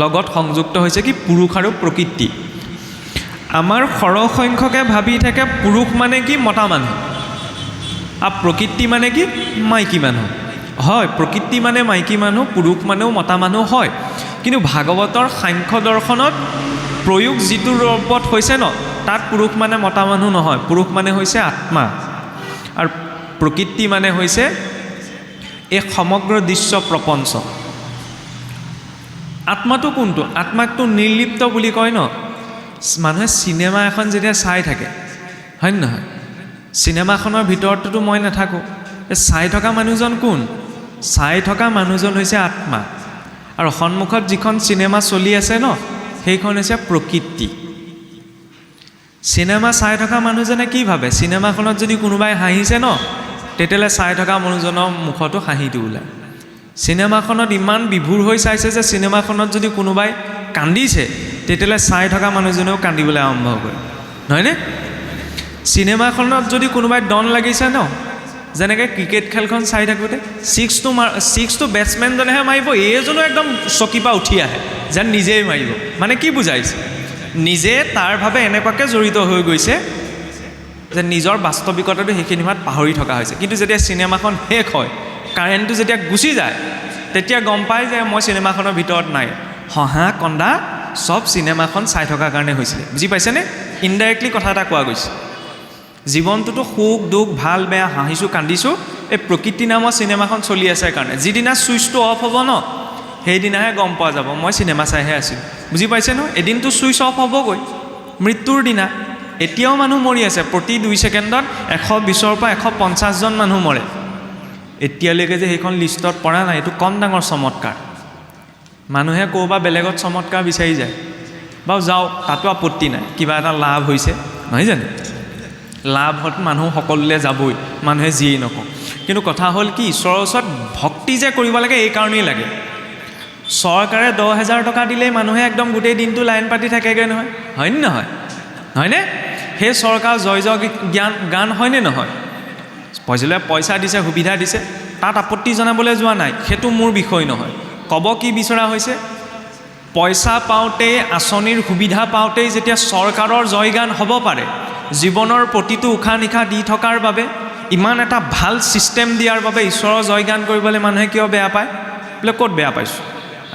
লগত সংযুক্ত হৈছে কি পুৰুষ আৰু প্ৰকৃতি। আমাৰ সৰহসংখ্যকে ভাবি থাকে পুৰুষ মানে কি মতা মানুহ, আৰু প্ৰকৃতি মানে কি মাইকী মানুহ। হয়, প্ৰকৃতি মানে মাইকী মানুহ, পুৰুষ মানেও মতা মানুহ হয়। কিন্তু ভাগৱতৰ সাংখ্য দৰ্শনত প্ৰয়োগ যিটো ৰূপত হৈছে ন, তাত পুৰুষ মানে মতা মানুহ নহয়, পুৰুষ মানে হৈছে আত্মা, আৰু প্ৰকৃতি মানে হৈছে এই সমগ্ৰ দৃশ্য প্ৰপঞ্চ। আত্মাটো কোনটো? আত্মাকটো নিৰ্লিপ্ত বুলি কয় ন। মানুহে চিনেমা এখন যেতিয়া চাই থাকে, হয় নে নহয়? চিনেমাখনৰ ভিতৰততো মই নাথাকোঁ, এই চাই থকা মানুহজন কোন? চাই থকা মানুহজন হৈছে আত্মা, আৰু সন্মুখত যিখন চিনেমা চলি আছে ন, সেইখন হৈছে প্ৰকৃতি। চিনেমা চাই থকা মানুহজনে কি ভাবে? চিনেমাখনত যদি কোনোবাই হাঁহিছে ন, তেতিয়াহ'লে চাই থকা মানুহজনৰ মুখতো হাঁহিটো ওলায়। চিনেমাখনত ইমান বিভোৰ হৈ চাইছে যে চিনেমাখনত যদি কোনোবাই কান্দিছে, তেতিয়াহ'লে চাই থকা মানুহজনেও কান্দিবলৈ আৰম্ভ কৰে, নহয়নে? চিনেমাখনত যদি কোনোবাই ডন লাগিছে ন, যেনেকৈ ক্ৰিকেট খেলখন চাই থাকোঁতে ছিক্সটো বেটছমেনজনেহে মাৰিব, এইজনো একদম চকীৰ পৰা উঠি আহে যেন নিজেই মাৰিব। মানে কি বুজাইছে? নিজে তাৰভাৱে এনেকুৱাকৈ জড়িত হৈ গৈছে যে নিজৰ বাস্তৱিকতাটো সেইখিনি সময়ত পাহৰি থকা হৈছে। কিন্তু যেতিয়া চিনেমাখন শেষ হয়, কাৰেণ্টটো যেতিয়া গুচি যায়, তেতিয়া গম পায় যে মই চিনেমাখনৰ ভিতৰত নাই। হহা কন্দা চব চিনেমাখন চাই থকাৰ কাৰণে হৈছিলে। বুজি পাইছেনে? ইনডাইৰেক্টলি কথা এটা কোৱা গৈছে। জীৱনটোতো সুখ দুখ ভাল বেয়া হাঁহিছোঁ কান্দিছোঁ এই প্ৰকৃতি নামৰ চিনেমাখন চলি আছে কাৰণে। যিদিনা ছুইচটো অফ হ'ব ন, সেইদিনাহে গম পোৱা যাব মই চিনেমা চাইহে আছিলোঁ। বুজি পাইছে ন? এদিনটো ছুইচ অফ হ'বগৈ, মৃত্যুৰ দিনা। এতিয়াও মানুহ মৰি আছে, প্ৰতি 2 ছেকেণ্ডত 120ৰ পৰা 150জন মানুহ মৰে। এতিয়ালৈকে যে সেইখন লিষ্টত পৰা নাই, এইটো কম ডাঙৰ চমৎকাৰ। মানুহে ক'ৰবাত বেলেগত চমৎকাৰ বিচাৰি যায়, বাৰু যাওক, তাতো আপত্তি নাই, কিবা এটা লাভ হৈছে, নহয় জানো? লাভত মানুহ সকলোলৈ যাবই, মানুহে যিয়েই নকওঁ। কিন্তু কথা হ'ল কি, ঈশ্বৰৰ ওচৰত ভক্তি যে কৰিব লাগে এই কাৰণেই লাগে। চৰকাৰে 10,000 টকা দিলেই মানুহে একদম গোটেই দিনটো লাইন পাতি থাকেগৈ নহয়, হয়নে নহয়? হয়নে? সেই চৰকাৰ জয় জয় গান হয়নে নহয়? পইচা দিছে, সুবিধা দিছে, তাত আপত্তি জনাবলৈ যোৱা নাই, সেইটো মোৰ বিষয় নহয়। ক'ব কি বিচৰা হৈছে, পইচা পাওঁতেই, আঁচনিৰ সুবিধা পাওঁতেই যেতিয়া চৰকাৰৰ জয়গান হ'ব পাৰে, জীৱনৰ প্ৰতিটো উশাহ নিশাহ দি থকাৰ বাবে, ইমান এটা ভাল ছিষ্টেম দিয়াৰ বাবে ঈশ্বৰৰ জয়গান কৰিবলৈ মানুহে কিয় বেয়া পায়? বোলে ক'ত বেয়া পাইছোঁ?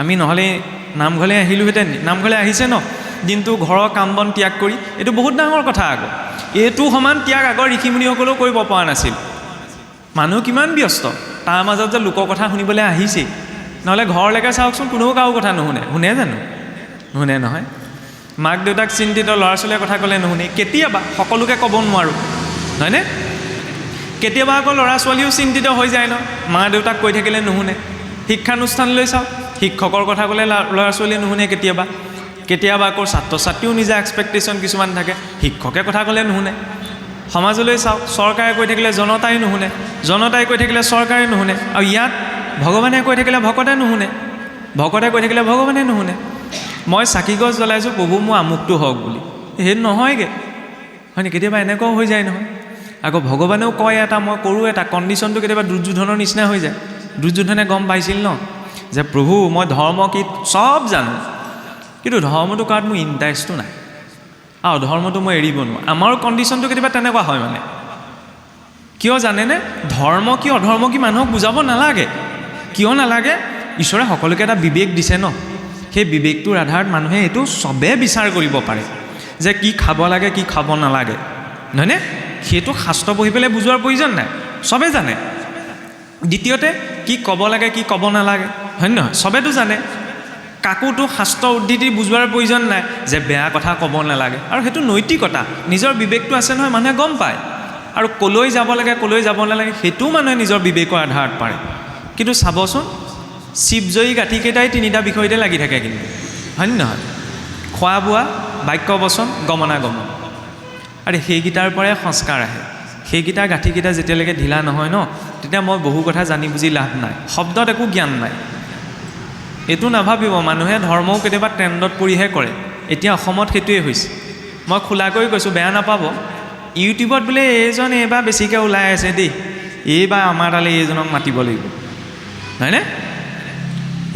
আমি নহ'লে নামঘৰলৈ আহিলোহেঁতেন, নামঘৰলৈ আহিছে ন, দিনটো ঘৰৰ কাম বন ত্যাগ কৰি, এইটো বহুত ডাঙৰ কথা আগত। এইটো সমান ত্যাগ আগৰ ঋষিমুনিসকলেও কৰিব পৰা নাছিল। মানুহ কিমান ব্যস্ত, তাৰ মাজত যে লোকৰ কথা শুনিবলৈ আহিছেই। নহ'লে ঘৰলৈকে চাওকচোন, কোনেও কাৰো কথা নুশুনে, শুনে জানো? নুশুনে নহয়। মাক দেউতাক চিন্তিত, ল'ৰা ছোৱালীয়ে কথা ক'লে নুশুনে। কেতিয়াবা, সকলোকে ক'ব নোৱাৰোঁ, হয়নে? কেতিয়াবা আকৌ ল'ৰা ছোৱালীও চিন্তিত হৈ যায় ন, মা দেউতাক কৈ থাকিলে নুশুনে। শিক্ষানুষ্ঠানলৈ চাওক, শিক্ষকৰ কথা ক'লে ল'ৰা ছোৱালীয়ে নুশুনে কেতিয়াবা। কেতিয়াবা আকৌ ছাত্ৰ ছাত্ৰীও নিজা এক্সপেক্টেশ্যন কিছুমান থাকে, শিক্ষকে কথা ক'লে নুশুনে। সমাজলৈ চাওক, চৰকাৰে কৈ থাকিলে জনতাই নুশুনে, জনতাই কৈ থাকিলে চৰকাৰে নুশুনে। আৰু ইয়াত ভগৱানে কৈ থাকিলে ভকতে নুশুনে, ভকতে কৈ থাকিলে ভগৱানে নুশুনে। মই চাকি গছ জ্বলাইছোঁ, প্ৰভু মোৰ আমুকটো হওক বুলি, সেই নহয়গৈ, হয়নে? কেতিয়াবা এনেকুৱাও হৈ যায় নহয়। আকৌ ভগৱানেও কয় এটা, মই কৰোঁ এটা, কণ্ডিশ্যনটো কেতিয়াবা দুৰ্যোধনৰ নিচিনা হৈ যায়। দুৰ্যোধনে গম পাইছিল ন যে প্ৰভু মই ধৰ্ম কি চব জানো, কিন্তু ধৰ্মটো কৰাত মোৰ ইণ্টাৰেষ্টটো নাই, আৰু ধৰ্মটো মই এৰিব নোৱাৰোঁ। আমাৰো কণ্ডিশ্যনটো কেতিয়াবা তেনেকুৱা হয় মানে। কিয় জানেনে? ধৰ্ম কি অধৰ্ম কি মানুহক বুজাব নালাগে। কিয় নালাগে? ঈশ্বৰে সকলোকে এটা বিবেক দিছে ন, সেই বিবেকটোৰ আধাৰত মানুহে এইটো চবেই বিচাৰ কৰিব পাৰে যে কি খাব লাগে, কি খাব নালাগে, নহয়নে? সেইটো শাস্ত্ৰ পঢ়ি পেলাই বুজোৱাৰ প্ৰয়োজন নাই, চবে জানে। দ্বিতীয়তে, কি ক'ব লাগে, কি ক'ব নালাগে, হয় নহয়? চবেতো জানে। কাকোতো শাস্ত্ৰ উদ্ধৃতি বুজোৱাৰ প্ৰয়োজন নাই যে বেয়া কথা ক'ব নালাগে। আৰু সেইটো নৈতিকতা, নিজৰ বিবেকটো আছে নহয়, মানুহে গম পায়। আৰু ক'লৈ যাব লাগে, ক'লৈ যাব নালাগে, সেইটোও মানুহে নিজৰ বিবেকৰ আধাৰত পাৰে। কিন্তু চাবচোন, শিৱজয়ী গাঁঠিকেইটাই তিনিটা বিষয়তে লাগি থাকে কিন্তু, হয় নহয়? খোৱা বোৱা, বাক্য বচন, গমনাগমন। আৰু সেইকেইটাৰ পৰাই সংস্কাৰ আহে। সেইকেইটা গাঁঠিকেইটা যেতিয়ালৈকে ঢিলা নহয় ন, তেতিয়া মই বহু কথা জানি বুজি লাভ নাই, শব্দত একো জ্ঞান নাই। এইটো নাভাবিব, মানুহে ধৰ্মও কেতিয়াবা ট্ৰেণ্ডত পৰিহে কৰে। এতিয়া অসমত সেইটোৱে হৈছে। মই খোলাকৈ কৈছোঁ, বেয়া নাপাব, ইউটিউবত বোলে এইজন এইবাৰ বেছিকৈ ওলাই আছে দেই, এইবাৰ আমাৰ তালৈ এইজনক মাতিব লাগিব, হয়নে?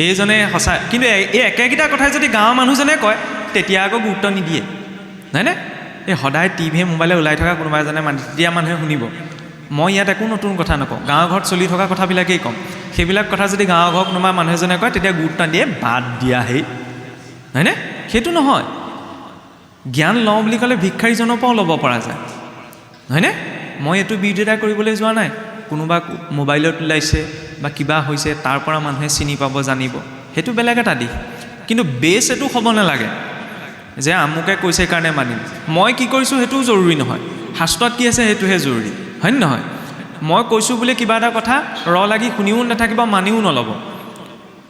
এইজনে সঁচা, কিন্তু এই একেকেইটা কথাই যদি গাঁৱৰ মানুহজনে কয়, তেতিয়া আকৌ গুৰুত্ব নিদিয়ে, হয়নে? এই সদায় টিভিয়ে মোবাইলে ওলাই থকা কোনোবা এজনে তেতিয়া মানুহে শুনিব। মই ইয়াত একো নতুন কথা নকওঁ, গাঁৱৰ ঘৰত চলি থকা কথাবিলাকেই ক'ম। সেইবিলাক কথা যদি গাঁৱৰ ঘৰত কোনোবা মানুহ এজনে কয়, তেতিয়া গুৰুত্ব দিয়ে, বাদ দিয়া, সেই হয়নে? সেইটো নহয়। জ্ঞান লওঁ বুলি ক'লে ভিক্ষাৰীজনৰ পৰাও ল'ব পৰা যায়, হয়নে? মই এইটো বিৰোধিতা কৰিবলৈ যোৱা নাই। কোনোবা মোবাইলত ওলাইছে বা কিবা হৈছে, তাৰ পৰা মানুহে চিনি পাব, জানিব, সেইটো বেলেগ এটা দিশ। কিন্তু বেছ এইটো হ'ব নালাগে যে আমুকে কৈছে কাৰণে মানিম। মই কি কৰিছোঁ সেইটোও জৰুৰী নহয়, শাস্ত্ৰত কি আছে সেইটোহে জৰুৰী, হয় নে নহয়? মই কৈছোঁ বুলি কিবা এটা কথা লাগি শুনিও নাথাকিব, মানিও নল'ব,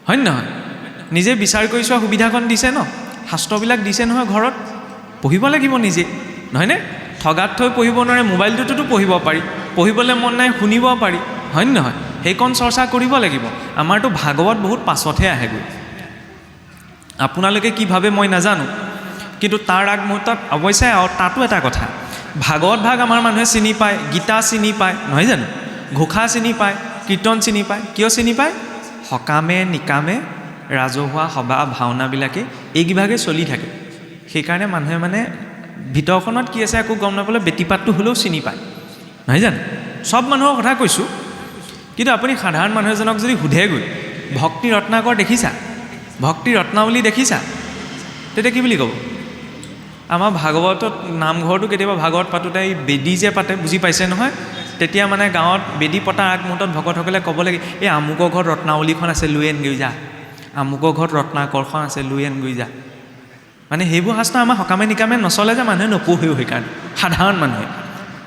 হয় নে নহয়? নিজে বিচাৰ কৰি চোৱা সুবিধাখন দিছে ন, শাস্ত্ৰবিলাক দিছে নহয়, ঘৰত পঢ়িব লাগিব নিজে, নহয়নে? ঠগাত থৈ পঢ়িব নোৱাৰে, মোবাইলটোতো পঢ়িব পাৰি, পঢ়িবলৈ মন নাই শুনিব পাৰি, হয় নে নহয়? সেইকণ চৰ্চা কৰিব লাগিব। আমাৰতো ভাগৱত বহুত পাছতহে আহেগৈ। আপোনালোকে কি ভাবে মই নাজানো, কিন্তু তাৰ আগমুহূৰ্তত অৱশ্যে তাতো এটা কথা, ভাগৱত ভাগ আমাৰ মানুহে চিনি পায়, গীতা চিনি পায়, নহয় জানো? ঘোষা চিনি পায়, কীৰ্তন চিনি পায়। কিয় চিনি পায়? সকামে নিকামে ৰাজহুৱা সভা ভাওনাবিলাকে এইকেইভাগে চলি থাকে। সেইকাৰণে মানুহে মানে ভিতৰখনত কি আছে একো গম নাপালে বেটিপাতটো হ'লেও চিনি পায়, নহয় জানো? চব মানুহৰ কথা কৈছোঁ, কিন্তু আপুনি সাধাৰণ মানুহ এজনক যদি সোধেগৈ, ভক্তি ৰত্নাকৰ দেখিছা, ভক্তি ৰত্নাৱলী দেখিছা, তেতিয়া কি বুলি ক'ব? আমাৰ ভাগৱতত নামঘৰটো কেতিয়াবা ভাগৱত পাতোঁতে এই বেদী যে পাতে, বুজি পাইছে নহয়? তেতিয়া মানে গাঁৱত বেদী পতাৰ আগমুহূৰ্তত ভকতসকলে ক'ব লাগে, এই আমুকৰ ঘৰত ৰত্নাৱলীখন আছে, লৈ আনগৈ যা, আমুকৰ ঘৰত ৰত্নাকৰখন আছে, লৈ আনগৈ যা। মানে সেইবোৰ শাস্ত্ৰ আমাৰ সকামে নিকামে নচলে যে, মানুহে নপঢ়েও সেইকাৰণে, সাধাৰণ মানুহে।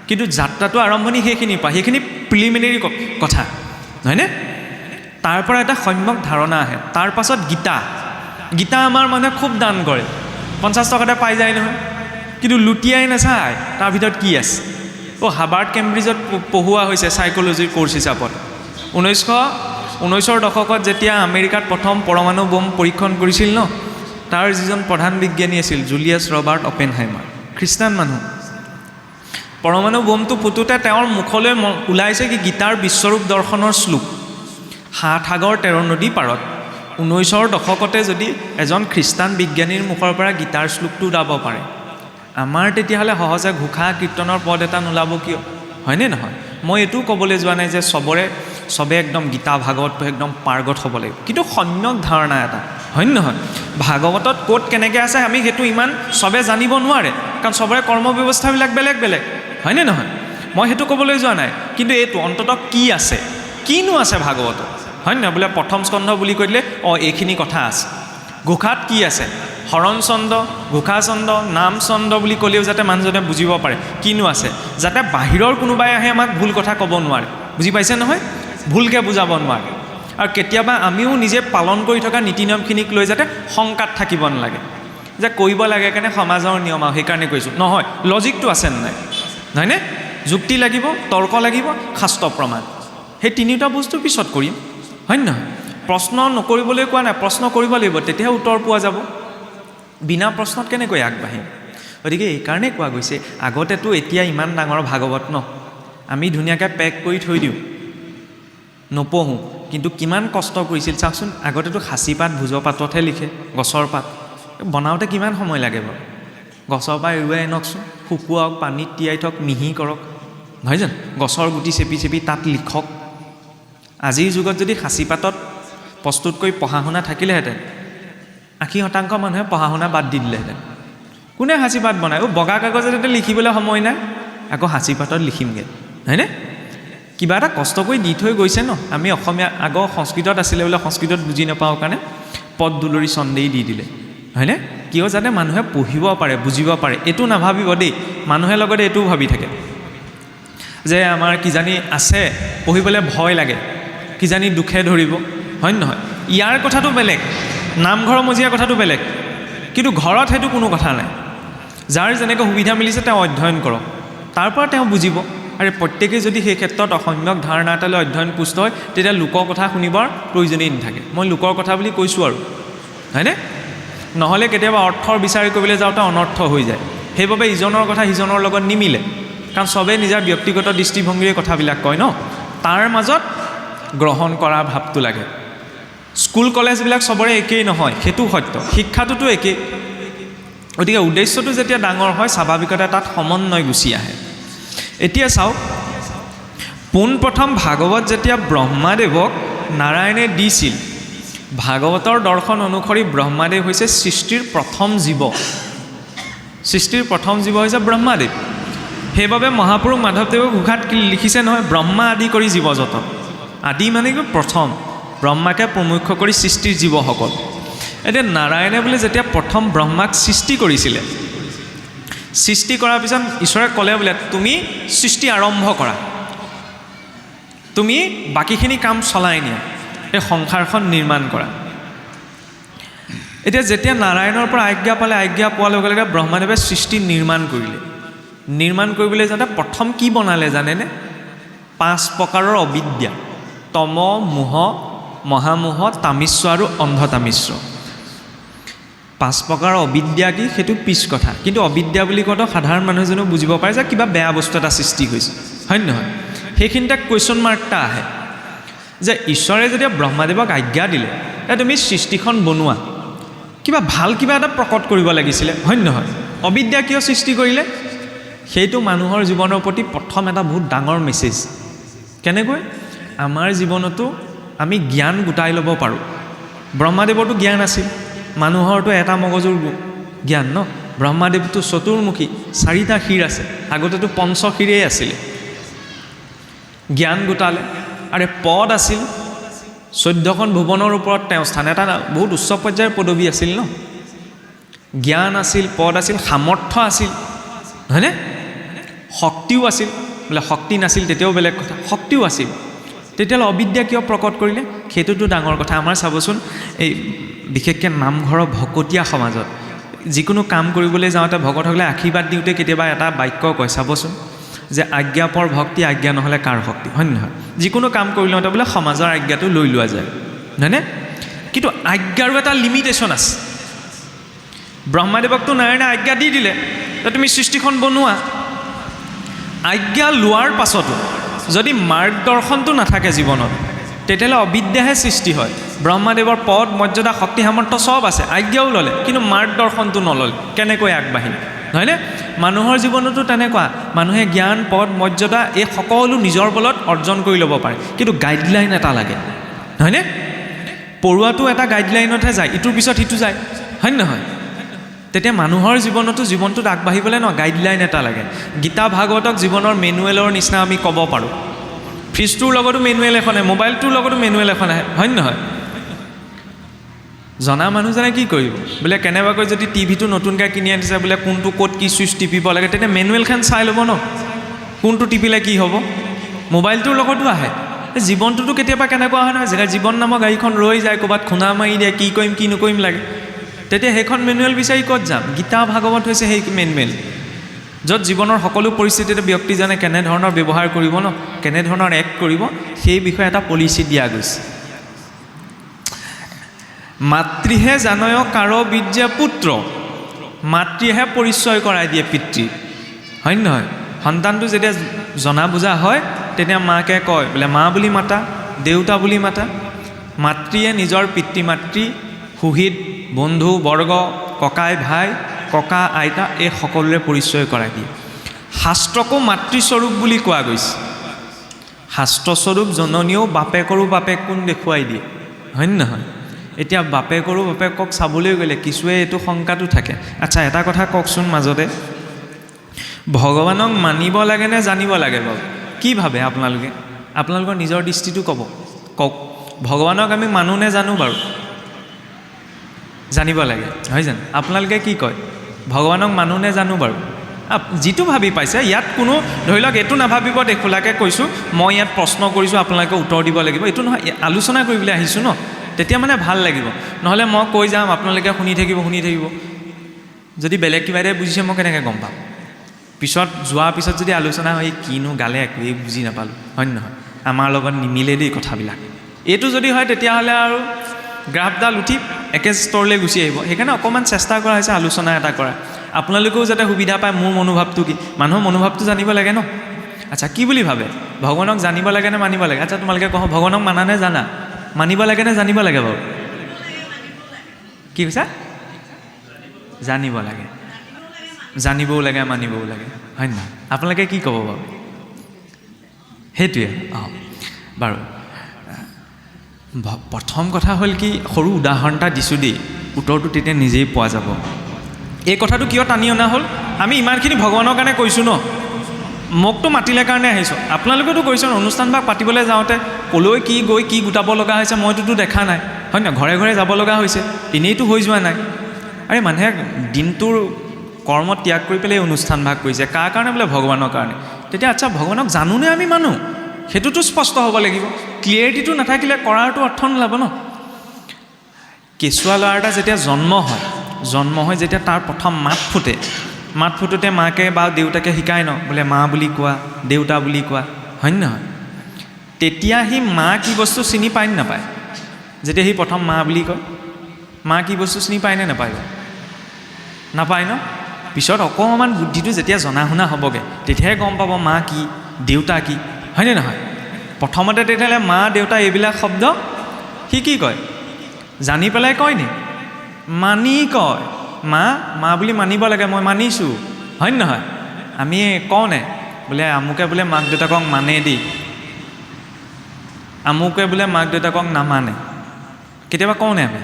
কিন্তু যাত্ৰাটো আৰম্ভণি সেইখিনিৰ পৰা, সেইখিনি প্ৰিলিমিনেৰী কথা, নহয়নে? তাৰ পৰা এটা সম্যক ধাৰণা আহে। তাৰ পাছত গীতা, গীতা আমাৰ মানুহে খুব দান কৰে, 50 টকাতে পাই যায় নহয়, কিন্তু লুটিয়াই নাচায় তাৰ ভিতৰত কি আছে। হাৰ্ভাৰ্ড কেম্ব্ৰিজত পঢ়োৱা হৈছে চাইক'লজিৰ কোৰ্চ হিচাপত। 1919ৰ দশকত যেতিয়া আমেৰিকাত প্ৰথম পৰমাণু বোম পৰীক্ষণ কৰিছিল ন, তাৰ যিজন প্ৰধান বিজ্ঞানী আছিল জুলিয়াছ ৰবাৰ্ট অপেনহাইমাৰ, খ্ৰীষ্টান মানুহ। পৰমাণু বোমটো ফুটোতে তেওঁৰ মুখলৈ ওলাইছে কি গীতাৰ বিশ্বৰূপ দৰ্শনৰ শ্লোক, 7 সাগৰ 13 নদী পাৰত, 19ৰ দশকতে যদি এজন খ্ৰীষ্টান বিজ্ঞানীৰ মুখৰ পৰা গীতাৰ শ্লোকটো ওলাব পাৰে, আমাৰ তেতিয়াহ'লে সহজে ঘোষা কীৰ্তনৰ পদ এটা নোলাব কিয়? হয়নে নহয়? মই এইটোও ক'বলৈ যোৱা নাই যে চবে একদম গীতা ভাগৱত একদম পাৰ্গত হ'ব লাগিব, কিন্তু সম্যক ধাৰণা এটা, হয়নে নহয়? ভাগৱতত ক'ত কেনেকৈ আছে আমি সেইটো ইমান চবে জানিব নোৱাৰে, কাৰণ চবৰে কৰ্ম ব্যৱস্থাবিলাক বেলেগ বেলেগ, হয়নে নহয়? মই সেইটো ক'বলৈ যোৱা নাই, কিন্তু এইটো অন্ততঃ কি আছে, কিনো আছে ভাগৱতত, হয় নহয়? বোলে প্ৰথম স্কন্ধ বুলি কৈ দিলে এইখিনি কথা আছে। ঘোষাত কি আছে? হৰণ চন্দ, ঘোষা চন্দ, নাম চন্দ বুলি ক'লেও যাতে মানুহজনে বুজিব পাৰে কিনো আছে, যাতে বাহিৰৰ কোনোবাই আহি আমাক ভুল কথা ক'ব নোৱাৰে, বুজি পাইছে নহয়? ভুলকৈ বুজাব নোৱাৰে। আৰু কেতিয়াবা আমিও নিজে পালন কৰি থকা নীতি নিয়মখিনিক লৈ যাতে শংকাত থাকিব নালাগে যে কৰিব লাগে কাৰণে সমাজৰ নিয়ম আৰু সেইকাৰণে কৈছোঁ, নহয়, লজিকটো আছে নাই, নহয়নে? যুক্তি লাগিব, তৰ্ক লাগিব, শাস্ত্ৰ প্ৰমাণ, সেই তিনিটা বস্তু পিছত কৰিম, হয় নহয়? প্ৰশ্ন নকৰিবলৈ কোৱা নাই, প্ৰশ্ন কৰিব লাগিব, তেতিয়াহে উত্তৰ পোৱা যাব। বিনা প্ৰশ্নত কেনেকৈ আগবাঢ়িম? গতিকে এইকাৰণে কোৱা গৈছে, আগতেতো এতিয়া ইমান ডাঙৰ ভাগৱত ন, আমি ধুনীয়াকৈ পেক কৰি থৈ দিওঁ, নপঢ়োঁ, কিন্তু কিমান কষ্ট কৰিছিল চাওকচোন। আগতেতো সাঁচি পাত ভোজ পাততহে লিখে, গছৰ পাত বনাওঁতে কিমান সময় লাগে বাৰু? গছৰ পৰা এৰুৱাই আনকচোন, শুকুৱাওক, পানীত তিয়াই থওক, মিহি কৰক, নহয় জানো? গছৰ গুটি চেপি চেপি তাত লিখক। আজিৰ যুগত যদি সাঁচি পাতত প্ৰস্তুত কৰি পঢ়া শুনা থাকিলেহেঁতেন, 80% মানুহে পঢ়া শুনা বাদ দি দিলেহেঁতেন। কোনে সাঁচি পাত বনায়? বগা কাগজত লিখিবলৈ সময় নাই, আকৌ সাঁচি পাতত লিখিমগৈ, হয়নে? কিবা এটা কষ্ট কৰি দি থৈ গৈছে ন। আমি অসমীয়া আগৰ সংস্কৃতত আছিলে বোলে, সংস্কৃতত বুজি নাপাওঁ কাৰণে পদ দুলৰি চন্দেই দি দিলে, হয়নে? কিয়? যাতে মানুহে পঢ়িব পাৰে, বুজিব পাৰে। এইটো নাভাবিব দেই, মানুহে লগতে এইটোও ভাবি থাকে যে আমাৰ কিজানি আছে, পঢ়িবলৈ ভয় লাগে, কিজানি দুখে ধৰিব, হয় নহয়? ইয়াৰ কথাটো বেলেগ, নামঘৰৰ মজিয়াৰ কথাটো বেলেগ, কিন্তু ঘৰত সেইটো কোনো কথা নাই। যাৰ যেনেকৈ সুবিধা মিলিছে তেওঁ অধ্যয়ন কৰক, তাৰ পৰা তেওঁ বুজিব। আৰু প্ৰত্যেকেই যদি সেই ক্ষেত্ৰত অসম্যক ধাৰণা এটালৈ অধ্যয়ন পুষ্ট হয়, তেতিয়া লোকৰ কথা শুনিবৰ প্ৰয়োজনেই নাথাকে। মই লোকৰ কথা বুলি কৈছোঁ আৰু, হয়নে? নহ'লে কেতিয়াবা অৰ্থৰ বিচাৰি কৰিবলৈ যাওঁতে অনৰ্থ হৈ যায়। সেইবাবে ইজনৰ কথা সিজনৰ লগত নিমিলে, কাৰণ চবেই নিজৰ ব্যক্তিগত দৃষ্টিভংগীৰে কথাবিলাক কয় ন। তাৰ মাজত গ্ৰহণ কৰা ভাৱটো লাগে। স্কুল কলেজবিলাক চবৰে একেই নহয়, সেইটো সত্য, শিক্ষাটোতো একেই। গতিকে উদ্দেশ্যটো যেতিয়া ডাঙৰ হয়, স্বাভাৱিকতে তাত সমন্বয় গুচি আহে। এতিয়া চাওক, পোনপ্ৰথম ভাগৱত যেতিয়া ব্ৰহ্মাদেৱক নাৰায়ণে দিছিল, ভাগৱতৰ দৰ্শন অনুসৰি ব্ৰহ্মাদেৱ হৈছে সৃষ্টিৰ প্ৰথম জীৱ, সৃষ্টিৰ প্ৰথম জীৱ হৈছে ব্ৰহ্মাদেৱ। সেইবাবে মহাপুৰুষ মাধৱদেৱে ঘোষাত লিখিছে নহয়, ব্ৰহ্মা আদি কৰি জীৱ যত। আদি মানে কি? প্ৰথম, ব্ৰহ্মাকে প্ৰমুখ্য কৰি সৃষ্টিৰ জীৱসকল। এতিয়া নাৰায়ণে বোলে যেতিয়া প্ৰথম ব্ৰহ্মাক সৃষ্টি কৰিছিলে, সৃষ্টি কৰাৰ পিছত ঈশ্বৰে ক'লে বোলে, তুমি সৃষ্টি আৰম্ভ কৰা, তুমি বাকীখিনি কাম চলাই নিয়া, এই সংসাৰখন নিৰ্মাণ কৰা। এতিয়া যেতিয়া নাৰায়ণৰ পৰা আজ্ঞা পালে, আজ্ঞা পোৱাৰ লগে লগে ব্ৰহ্মাদেৱে সৃষ্টি নিৰ্মাণ কৰিলে। নিৰ্মাণ কৰিবলৈ যাওঁতে প্ৰথম কি বনালে জানেনে? 5 প্ৰকাৰৰ অবিদ্যা, তম, মোহ, মহামোহ, তামিশ্ৰ আৰু অন্ধতামিশ্ৰ। 5 প্ৰকাৰৰ অবিদ্যা কি? সেইটো পিছ কথা, কিন্তু অবিদ্যা বুলি কওঁতে সাধাৰণ মানুহজনেও বুজিব পাৰে যে কিবা বেয়া বস্তু এটা সৃষ্টি হৈছে, হয় নহয়? সেইখিনিতে কুৱেশ্যন মাৰ্ক এটা আহে যে ঈশ্বৰে যেতিয়া ব্ৰহ্মাদেৱক আজ্ঞা দিলে, তুমি সৃষ্টিখন বনোৱা, কিবা ভাল কিবা এটা প্ৰকট কৰিব লাগিছিলে, হয় নহয়? অবিদ্যা কিয় সৃষ্টি কৰিলে? সেইটো মানুহৰ জীৱনৰ প্ৰতি প্ৰথম এটা বহুত ডাঙৰ মেছেজ। কেনেকৈ? আমাৰ জীৱনতো আমি জ্ঞান গোটাই ল'ব পাৰোঁ। ব্ৰহ্মাদেৱৰতো জ্ঞান আছিল, মানুহৰতো এটা মগজুৰ জ্ঞান ন। ব্ৰহ্মাদেৱটো চতুৰ্মুখী, 4টা শিৰ আছে, আগতেতো পঞ্চশিৰেই আছিলে। জ্ঞান গোটালে, আৰু পদ আছিল, 14খন ভুৱনৰ ওপৰত তেওঁ স্থান, এটা বহুত উচ্চ পৰ্যায়ৰ পদবী আছিল ন। জ্ঞান আছিল, পদ আছিল, সামৰ্থ্য আছিল, হয়নে? শক্তিও আছিল, বোলে শক্তি নাছিল তেতিয়াও বেলেগ কথা, শক্তিও আছিল। তেতিয়াহ'লে অবিদ্যা কিয় প্ৰকট কৰিলে? সেইটোতো ডাঙৰ কথা। আমাৰ চাবচোন, এই বিশেষকৈ নামঘৰৰ ভকতীয়া সমাজত যিকোনো কাম কৰিবলৈ যাওঁতে ভকতসকলে আশীৰ্বাদ দিওঁতে কেতিয়াবা এটা বাক্য কয়, চাবচোন, যে আজ্ঞা পৰ ভক্তি, আজ্ঞা নহ'লে কাৰ শক্তি, হয় নহয়? যিকোনো কাম কৰি লওঁতে বোলে সমাজৰ আজ্ঞাটো লৈ লোৱা যায়, হয়নে? কিন্তু আজ্ঞাৰো এটা লিমিটেশ্যন আছে। ব্ৰহ্মাদেৱকতো নাৰায়ণে আজ্ঞা দি দিলে যে তুমি সৃষ্টিখন বনোৱা। আজ্ঞা লোৱাৰ পাছতো যদি মাৰ্গদৰ্শনটো নাথাকে জীৱনত, তেতিয়াহ'লে অবিদ্যাহে সৃষ্টি হয়। ব্ৰহ্মাদেৱৰ পদ মৰ্যাদা শক্তি সামৰ্থ্য চব আছে, আজ্ঞাও ল'লে, কিন্তু মাৰ্গদৰ্শনটো নল'লে, কেনেকৈ আগবাঢ়িলে, হয়নে? মানুহৰ জীৱনতো তেনেকুৱা, মানুহে জ্ঞান পদ মৰ্যাদা এই সকলো নিজৰ বলত অৰ্জন কৰি ল'ব পাৰে, কিন্তু গাইডলাইন এটা লাগে, হয়নে? পঢ়ুৱাটো এটা গাইডলাইনতহে যায়, ইটোৰ পিছত সিটো যায়, হয় নহয়? তেতিয়া মানুহৰ জীৱনটোত আগবাঢ়িবলৈ গাইডলাইন এটা লাগে। গীতা ভাগৱতক জীৱনৰ মেনুৱেলৰ নিচিনা আমি ক'ব পাৰোঁ। ফ্ৰিজটোৰ লগতো মেনুৱেল এখন আহে, মোবাইলটোৰ লগতো মেনুৱেল এখন আহে, হয় নহয়? জনা মানুহজনে কি কৰিব, বোলে কেনেবাকৈ যদি টিভিটো নতুনকৈ কিনি আনিছে, বোলে কোনটো ক'ত কি ছুইচ টিপিব লাগে, তেতিয়া মেনুৱেলখন চাই ল'ব ন, কোনটো টিপিলে কি হ'ব। মোবাইলটোৰ লগতো আহে। জীৱনটোতো কেতিয়াবা কেনেকুৱা হয় নহয়, জীৱন নামৰ গাড়ীখন ৰৈ যায়, ক'ৰবাত খুন্দা মাৰি দিয়ে, কি কৰিম কি নকৰিম লাগে, তেতিয়া সেইখন মেনুৱেল বিচাৰি ক'ত যাম? গীতা ভাগৱত হৈছে সেই মেনুৱেল, য'ত জীৱনৰ সকলো পৰিস্থিতিতে ব্যক্তিজনে কেনেধৰণৰ ব্যৱহাৰ কৰিব ন, কেনেধৰণৰ এক্ট কৰিব, সেই বিষয়ে এটা পলিচি দিয়া গৈছে। মাতৃহে জানয় কাৰ বিদ্যা পুত্ৰ, মাতৃহে পৰিচয় কৰাই দিয়ে পিতৃ, হয় নহয়? সন্তানটো যেতিয়া জনা বুজা হয়, তেতিয়া মাকে কয় বোলে মা বুলি মাতা, দেউতা বুলি মাতা। মাতৃয়ে নিজৰ পিতৃ মাতৃ, সুহৃদ বন্ধু বৰ্গ, ককাই ভাই, ককা আইতা এই সকলোৰে পৰিচয় কৰাই দিয়ে। শাস্ত্ৰকো মাতৃস্বৰূপ বুলি কোৱা গৈছে। শাস্ত্ৰস্বৰূপ জননীয়েও বাপেকৰো বাপেক কোন দেখুৱাই দিয়ে, হয় নহয়? এতিয়া বাপেকৰো বাপেকক চাবলৈ গ'লে কিছুৱে এইটো শংকাটো থাকে। আচ্ছা এটা কথা কওকচোন, মাজতে ভগৱানক মানিব লাগে নে জানিব লাগে বাৰু? কি ভাবে আপোনালোকে? আপোনালোকৰ নিজৰ দৃষ্টিটো কওক। ভগৱানক আমি মানুহ নে জানো বাৰু? জানিব লাগে, হয় জানো? আপোনালোকে কি কয়, ভগৱানক মানুহ নে জানো বাৰু? যিটো ভাবি পাইছে, ইয়াত কোনো ধৰি লওক এইটো নাভাবিব দে, খোলাকৈ কৈছোঁ, মই ইয়াত প্ৰশ্ন কৰিছোঁ আপোনালোকে উত্তৰ দিব লাগিব, এইটো নহয়, আলোচনা কৰিবলৈ আহিছোঁ ন, তেতিয়া মানে ভাল লাগিব। নহ'লে মই কৈ যাম, আপোনালোকে শুনি থাকিব। যদি বেলেগ কিবা এটাই বুজিছে মই কেনেকৈ গম পাম? পিছত যোৱাৰ পিছত যদি আলোচনা হয়, কিনো গালে একোৱেই বুজি নাপালোঁ, হয় নহয়? আমাৰ লগত নিমিলে দেই কথাবিলাক। এইটো যদি হয় তেতিয়াহ'লে আৰু গ্ৰাফডাল উঠি একে স্তৰলৈ গুচি আহিব। সেইকাৰণে অকণমান চেষ্টা কৰা হৈছে আলোচনা এটা কৰা, আপোনালোকেও যাতে সুবিধা পায়। মোৰ মনোভাৱটো কি, মানুহৰ মনোভাৱটো জানিব লাগে ন। আচ্ছা কি বুলি ভাবে, ভগৱানক জানিব লাগে নে মানিব লাগে? আচ্ছা তোমালোকে কওঁ, ভগৱানক মানা নে জানা? মানিব লাগে নে জানিব লাগে বাৰু? কি কৈছা? জানিব লাগে, জানিবও লাগে, মানিবও লাগে, হয় নহয়? আপোনালোকে কি ক'ব বাৰু? সেইটোৱে। বাৰু প্ৰথম কথা হ'ল কি, সৰু উদাহৰণ এটা দিছোঁ দেই, উত্তৰটো তেতিয়া নিজেই পোৱা যাব। এই কথাটো কিয় টানি অনা হ'ল, আমি ইমানখিনি ভগৱানৰ কাৰণে কৈছোঁ ন, মোকতো মাতিলে কাৰণে আহিছোঁ, আপোনালোকেতো কৈছে অনুষ্ঠানভাগ পাতিবলৈ যাওঁতে ক'লৈ কি গৈ কি গোটাব লগা হৈছে মইতোতো দেখা নাই, হয় নহয়? ঘৰে ঘৰে যাব লগা হৈছে, এনেইতো হৈ যোৱা নাই। আৰে মানুহে দিনটোৰ কৰ্ম ত্যাগ কৰি পেলাই অনুষ্ঠান ভাগ কৰিছে, কাৰ কাৰণে? বোলে ভগৱানৰ কাৰণে। তেতিয়া আচ্ছা ভগৱানক জানোনে আমি মানুহ, সেইটোতো স্পষ্ট হ'ব লাগিব। ক্লিয়াৰিটিটো নাথাকিলে কৰাৰটো অৰ্থ নোলাব ন। কেঁচুৱা ল'ৰা এটা যেতিয়া জন্ম হয় যেতিয়া তাৰ প্ৰথম মাত ফুটোতে মাকে বা দেউতাকে শিকায় ন, বোলে মা বুলি কোৱা, দেউতা বুলি কোৱা, হয় নহয়? তেতিয়া সি মা কি বস্তু চিনি পায় নে নাপায়? যেতিয়া সি প্ৰথম মা বুলি কয়, মা কি বস্তু চিনি পায় নে নাপায়? নাপায় ন। পিছত অকণমান বুদ্ধিটো যেতিয়া জনা শুনা হ'বগৈ, তেতিয়াহে গম পাব মা কি, দেউতা কি, হয়নে নহয়? প্ৰথমতে তেতিয়াহ'লে মা দেউতা এইবিলাক শব্দ সি কি কয়, জানি পেলাই কয় নি? মানি কয়। মা বুলি মানিব লাগে, মই মানিছোঁ, হয় নহয়? আমি কওঁনে বোলে আমুকে বোলে মাক দেউতাকক মানে দেই, আমুকে বোলে মাক দেউতাকক নামানে? কেতিয়াবা কওঁনে আমি?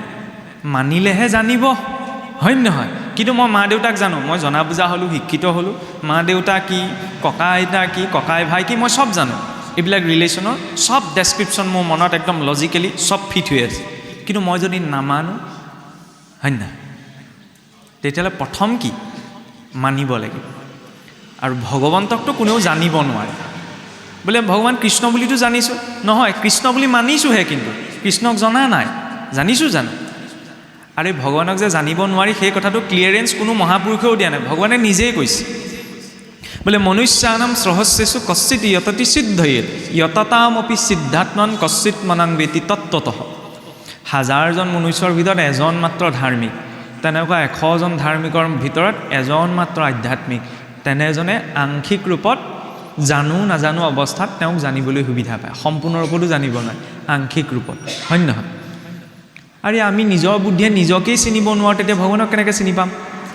মানিলেহে জানিব, হয় নহয়? কিন্তু মই মা দেউতাক জানো, মই জনা বুজা হ'লোঁ, শিক্ষিত হ'লোঁ, মা দেউতা কি, ককা আইতা কি, ককাই ভাই কি, মই চব জানো। এইবিলাক ৰিলেশ্যনৰ চব ডেছক্ৰিপশ্যন মোৰ মনত একদম লজিকেলি চব ফিট হৈ আছে। কিন্তু মই যদি নামানো, হয় নহয়? তেতিয়াহ'লে প্ৰথম কি মানিব লাগিব। আৰু ভগৱন্তকতো কোনেও জানিব নোৱাৰে। বোলে ভগৱান কৃষ্ণ বুলিতো জানিছোঁ, নহয়, কৃষ্ণ বুলি মানিছোঁহে, কিন্তু কৃষ্ণক জনা নাই, জানিছোঁ জানো? আৰু এই ভগৱানক যে জানিব নোৱাৰি সেই কথাটো ক্লিয়াৰেঞ্চ কোনো মহাপুৰুষেও দিয়া নাই, ভগৱানে নিজেই কৈছে। বোলে মনুষ্যানাম সহস্ৰেষু কশ্চিৎ য়ততি সিদ্ধয়েৎ য়ততামপি সিদ্ধাত্মন কশ্চিৎ মনাং বেতি তত্ত্বতঃ। 1000জন মনুষ্যৰ ভিতৰত এজন মাত্ৰ ধাৰ্মিক, তেনেকুৱা 100জন ধাৰ্মিকৰ ভিতৰত এজন মাত্ৰ আধ্যাত্মিক। তেনেজনে আংশিক ৰূপত জানো নাজানো অৱস্থাত তেওঁক জানিবলৈ সুবিধা পায়, সম্পূৰ্ণ ৰূপতো জানিব নোৱাৰে, আংশিক ৰূপত, হয় নহয়? আৰে আমি নিজৰ বুদ্ধিয়ে নিজকেই চিনিব নোৱাৰোঁ, তেতিয়া ভগৱানক কেনেকৈ চিনি পাম?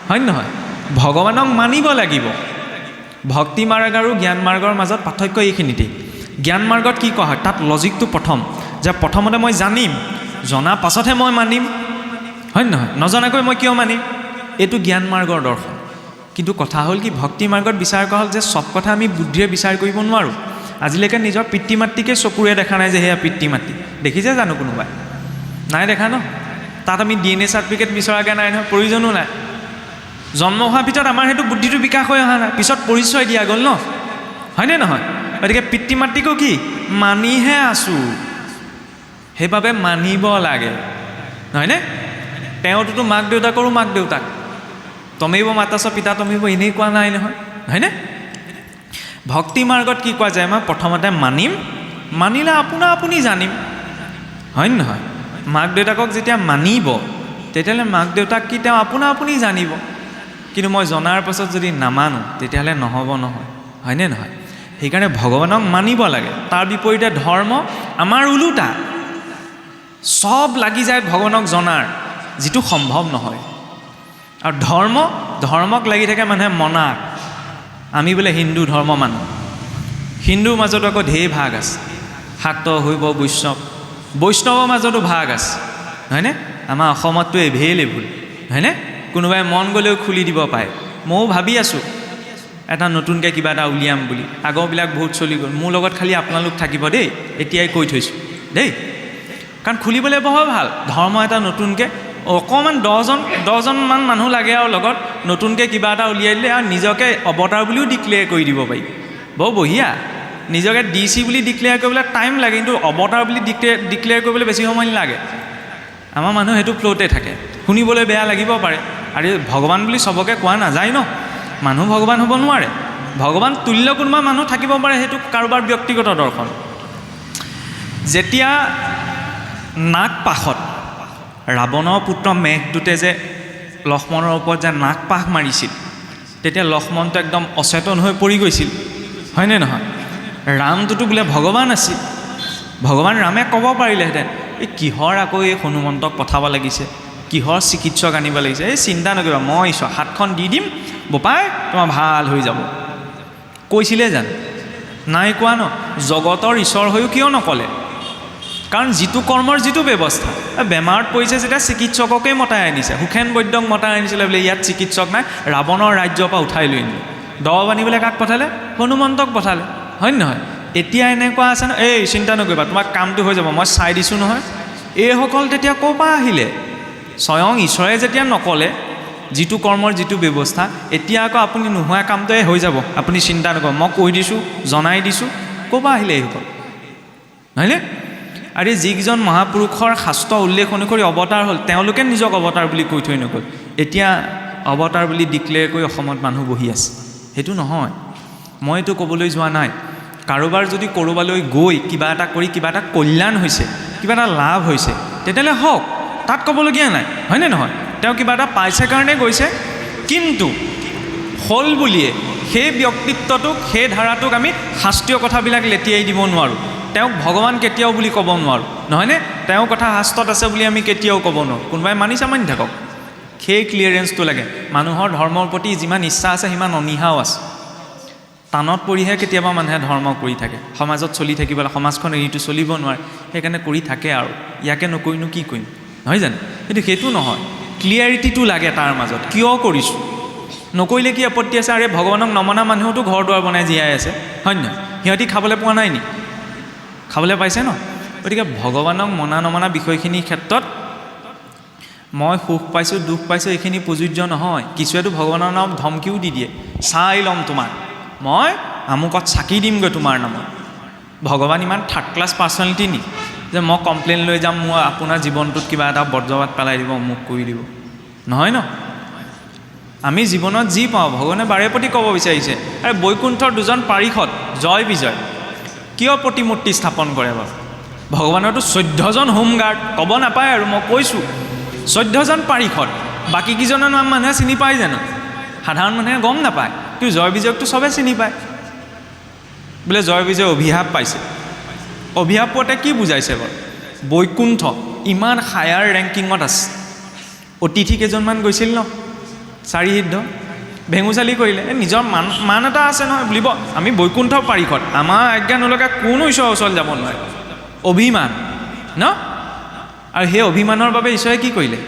হয় নহয়? ভগৱানক মানিব লাগিব। ভক্তি মাৰ্গ আৰু জ্ঞান মাৰ্গৰ মাজত পাৰ্থক্য এইখিনিতেই। জ্ঞান মাৰ্গত কি কোৱা হয়? তাত লজিকটো প্ৰথম, যে প্ৰথমতে মই জানিম, জনা পাছতহে মই মানিম। হয় নহয়? নজনাকৈ মই কিয় মানিম? এইটো জ্ঞান মাৰ্গৰ দৰ্শন। কিন্তু কথা হ'ল কি, ভক্তি মাৰ্গত বিচাৰ কৰা হ'ল যে চব কথা আমি বুদ্ধিৰে বিচাৰ কৰিব নোৱাৰোঁ। আজিলৈকে নিজৰ পিতৃ মাতৃকে চকুৰে দেখা নাই যে সেয়া পিতৃ মাতৃ। দেখিছে জানো কোনোবাই? নাই দেখা ন? তাত আমি DNA চাৰ্টিফিকেট বিচৰাকৈ নাই নহয়, প্ৰয়োজনো নাই। জন্ম হোৱাৰ ভিতৰত আমাৰ সেইটো বুদ্ধিটো বিকাশ হৈ অহা নাই, পিছত পৰিচয় দিয়া গ'ল ন? হয়নে নহয়? গতিকে পিতৃ মাতৃকো কি মানিহে আছোঁ, সেইবাবে মানিব লাগে, নহয়নে? তেওঁতোতো মাক দেউতাকৰো মাক দেউতাক, তমেইব মাতাছ পিতা তমেইব, এনেই কোৱা নাই নহয়, হয়নে? ভক্তি মাৰ্গত কি কোৱা যায়? মই প্ৰথমতে মানিম, মানিলে আপোনা আপুনি জানিম। হয় নহয়? মাক দেউতাকক যেতিয়া মানিব, তেতিয়াহ'লে মাক দেউতাক কি তেওঁ আপোনা আপুনি জানিব। কিন্তু মই জনাৰ পাছত যদি নামানো, তেতিয়াহ'লে নহ'ব নহয়, হয়নে নহয়? সেইকাৰণে ভগৱানক মানিব লাগে। তাৰ বিপৰীতে ধৰ্ম আমাৰ ওলোটা, চব লাগি যায় ভগৱানক জনাৰ, যিটো সম্ভৱ নহয়। আৰু ধৰ্মক লাগি থাকে মানুহে মনাক। আমি বোলে হিন্দু ধৰ্ম মানুহ, হিন্দুৰ মাজতো আকৌ ঢেৰ ভাগ আছে, শাক্ত শৈৱ বৈষ্ণৱ, বৈষ্ণৱৰ মাজতো ভাগ আছে, হয়নে? আমাৰ অসমততো এভেইলেবল, হয়নে? কোনোবাই মন গ'লেও খুলি দিব পাৰে। ময়ো ভাবি আছোঁ এটা নতুনকৈ কিবা এটা উলিয়াম বুলি, আগৰবিলাক বহুত চলি গ'ল। মোৰ লগত খালি আপোনালোক থাকিব দেই, এতিয়াই কৈ থৈছোঁ দেই, কাৰণ খুলিবলৈ বৰ ভাল। ধৰ্ম এটা নতুনকৈ অকণমান 10জনমান মানুহ লাগে আৰু লগত নতুনকৈ কিবা এটা উলিয়াই দিলে আৰু নিজকে অৱতাৰ বুলিও ডিক্লেয়াৰ কৰি দিব পাৰি। বৰ বঢ়িয়া। নিজকে DC বুলি ডিক্লেয়াৰ কৰিবলৈ টাইম লাগে, কিন্তু অৱতাৰ বুলি ডিক্লেয়াৰ কৰিবলৈ বেছি সময় নালাগে। আমাৰ মানুহ সেইটো ফ্ল'তে থাকে। শুনিবলৈ বেয়া লাগিব পাৰে, আৰু ভগৱান বুলি চবকে কোৱা নাযায় ন, মানুহ ভগৱান হ'ব নোৱাৰে। ভগৱান তুল্য কোনোবা মানুহ থাকিব পাৰে, সেইটো কাৰোবাৰ ব্যক্তিগত দৰ্শন। যেতিয়া নাগপাশত ৰাৱণৰ পুত্ৰ মেঘদূতে যে লক্ষ্মণৰ ওপৰত যে নাগপাশ মাৰিছিল, তেতিয়া লক্ষ্মণটো একদম অচেতন হৈ পৰি গৈছিল, হয়নে নহয়? ৰামটোতো বোলে ভগৱান আছিল। ভগৱান ৰামে ক'ব পাৰিলেহেঁতেন, এই কিহৰ আকৌ এই হনুমন্তক পঠাব লাগিছে, কিহৰ চিকিৎসক আনিব লাগিছে, এই চিন্তা নকৰিবা, মই ঈশ্বৰ হাতখন দি দিম, বোপাই তোমাৰ ভাল হৈ যাব। কৈছিলে জানো? নাই কোৱা ন। জগতৰ ঈশ্বৰ হৈও কিয় নক'লে? কাৰণ যিটো কৰ্মৰ যিটো ব্যৱস্থা, বেমাৰত পৰিছে যেতিয়া চিকিৎসককে মতাই আনিছে। সুখেন বৈদ্যক মতাই আনিছিলে বোলে, ইয়াত চিকিৎসক নাই, ৰাৱণৰ ৰাজ্যৰ পৰা উঠাই লৈ আনিলে। দৰৱ আনিবলৈ কাক পঠালে? হনুমন্তক পঠালে, হয় নহয়? এতিয়া এনেকুৱা আছে ন, এই চিন্তা নকৰিবা, তোমাৰ কামটো হৈ যাব, মই চাই দিছোঁ নহয়। এইসকল তেতিয়া ক'ৰ পৰা আহিলে? স্বয়ং ঈশ্বৰে যেতিয়া নক'লে যিটো কৰ্মৰ যিটো ব্যৱস্থা, এতিয়া আকৌ আপুনি নোহোৱা কামটোৱে হৈ যাব, আপুনি চিন্তা নকৰিব, মই কৈ দিছোঁ, জনাই দিছোঁ, ক'ৰ পৰা আহিলে এইসকল? নহয়নে? আৰু যিকেইজন মহাপুৰুষৰ শাস্ত্ৰ উল্লেখ অনুসৰি অৱতাৰ হ'ল, তেওঁলোকে নিজক অৱতাৰ বুলি কৈ থৈ নগ'ল। এতিয়া অৱতাৰ বুলি ডিক্লেয়াৰ কৰি অসমত মানুহ বহি আছে। সেইটো নহয়। মই এইটো ক'বলৈ যোৱা নাই, কাৰোবাৰ যদি ক'ৰবালৈ গৈ কিবা এটা কৰি কিবা এটা কল্যাণ হৈছে, কিবা এটা লাভ হৈছে, তেতিয়াহ'লে হওক, তাত ক'বলগীয়া নাই, হয়নে নহয়? তেওঁ কিবা এটা পাইছে কাৰণে গৈছে, কিন্তু হ'ল বুলিয়ে সেই ব্যক্তিত্বটোক, সেই ধাৰাটোক আমি শাস্ত্ৰীয় কথাবিলাক লেটিয়াই দিব নোৱাৰোঁ। তেওঁক ভগৱান কেতিয়াও বুলি ক'ব নোৱাৰোঁ, নহয়নে? তেওঁৰ কথা শাস্ত্ৰত আছে বুলি আমি কেতিয়াও ক'ব নোৱাৰোঁ। কোনোবাই মানিছে মানি থাকক, সেই ক্লিয়াৰেঞ্চটো লাগে। মানুহৰ ধৰ্মৰ প্ৰতি যিমান ইচ্ছা আছে, সিমান অনীহাও আছে। টানত পৰিহে কেতিয়াবা মানুহে ধৰ্ম কৰি থাকে, সমাজত চলি থাকিবলৈ, সমাজখন এৰিটো চলিব নোৱাৰে, সেইকাৰণে কৰি থাকে আৰু ইয়াকে নকৰিনো কি কৰিম, নহয় জানো? কিন্তু সেইটো নহয়, ক্লিয়াৰিটিটো লাগে তাৰ মাজত, কিয় কৰিছোঁ, নকৰিলে কি আপত্তি আছে? আৰে ভগৱানক নমনা মানুহেওতো ঘৰ দুৱাৰ বনাই জীয়াই আছে, হয় নহয়? সিহঁতি খাবলৈ পোৱা নাই নি? খাবলৈ পাইছে ন? গতিকে ভগৱানক মনা নমনা বিষয়খিনিৰ ক্ষেত্ৰত মই সুখ পাইছোঁ, দুখ পাইছোঁ, এইখিনি প্ৰযোজ্য নহয়। কিছুৱেতো ভগৱানৰ নামত ধমকিও দি দিয়ে, চাই ল'ম তোমাক, মই আমুকত চাকি দিমগৈ তোমাৰ নামত। ভগৱান ইমান থাৰ্ড ক্লাছ পাৰ্চনেলিটি নি যে মই কমপ্লেইন লৈ যাম, মোৰ আপোনাৰ জীৱনটোত কিবা এটা বৰ্জপাত পেলাই দিব, মোক কৰি দিব? নহয় ন। আমি জীৱনত যি পাওঁ, ভগৱানে বাৰে প্ৰতি ক'ব বিচাৰিছে। আৰু বৈকুণ্ঠৰ দুজন পাৰিষদ জয় বিজয় কিয় প্ৰতিমূৰ্তি স্থাপন কৰে বাৰু? ভগৱানৰতো 14জন হোমগাৰ্ড, ক'ব নাপায় আৰু মই কৈছোঁ, 14জন পাৰিষদ, বাকীকেইজনৰ নাম মানুহে চিনি পায় জানো? সাধাৰণ মানুহে গম নাপায়, কিন্তু জয় বিজয়কতো চবে চিনি পায়। বোলে জয় বিজয় অভিশাপ পাইছে, অভিশাপ পোৱাতে কি বুজাইছে বাৰু? বৈকুণ্ঠ ইমান হায়াৰ ৰেংকিঙত আছে। অতিথি কেইজনমান গৈছিল ন, 4 সিদ্ধ ভেঙুচালি কৰিলে। নিজৰ মান এটা আছে নহয়, বুলিব আমি বৈকুণ্ঠ পাৰিষদ, আমাৰ আজ্ঞা নলগা কোনো ঈশ্বৰৰ ওচৰত যাব নোৱাৰে। অভিমান ন, আৰু সেই অভিমানৰ বাবে ঈশ্বৰে কি কৰিলে,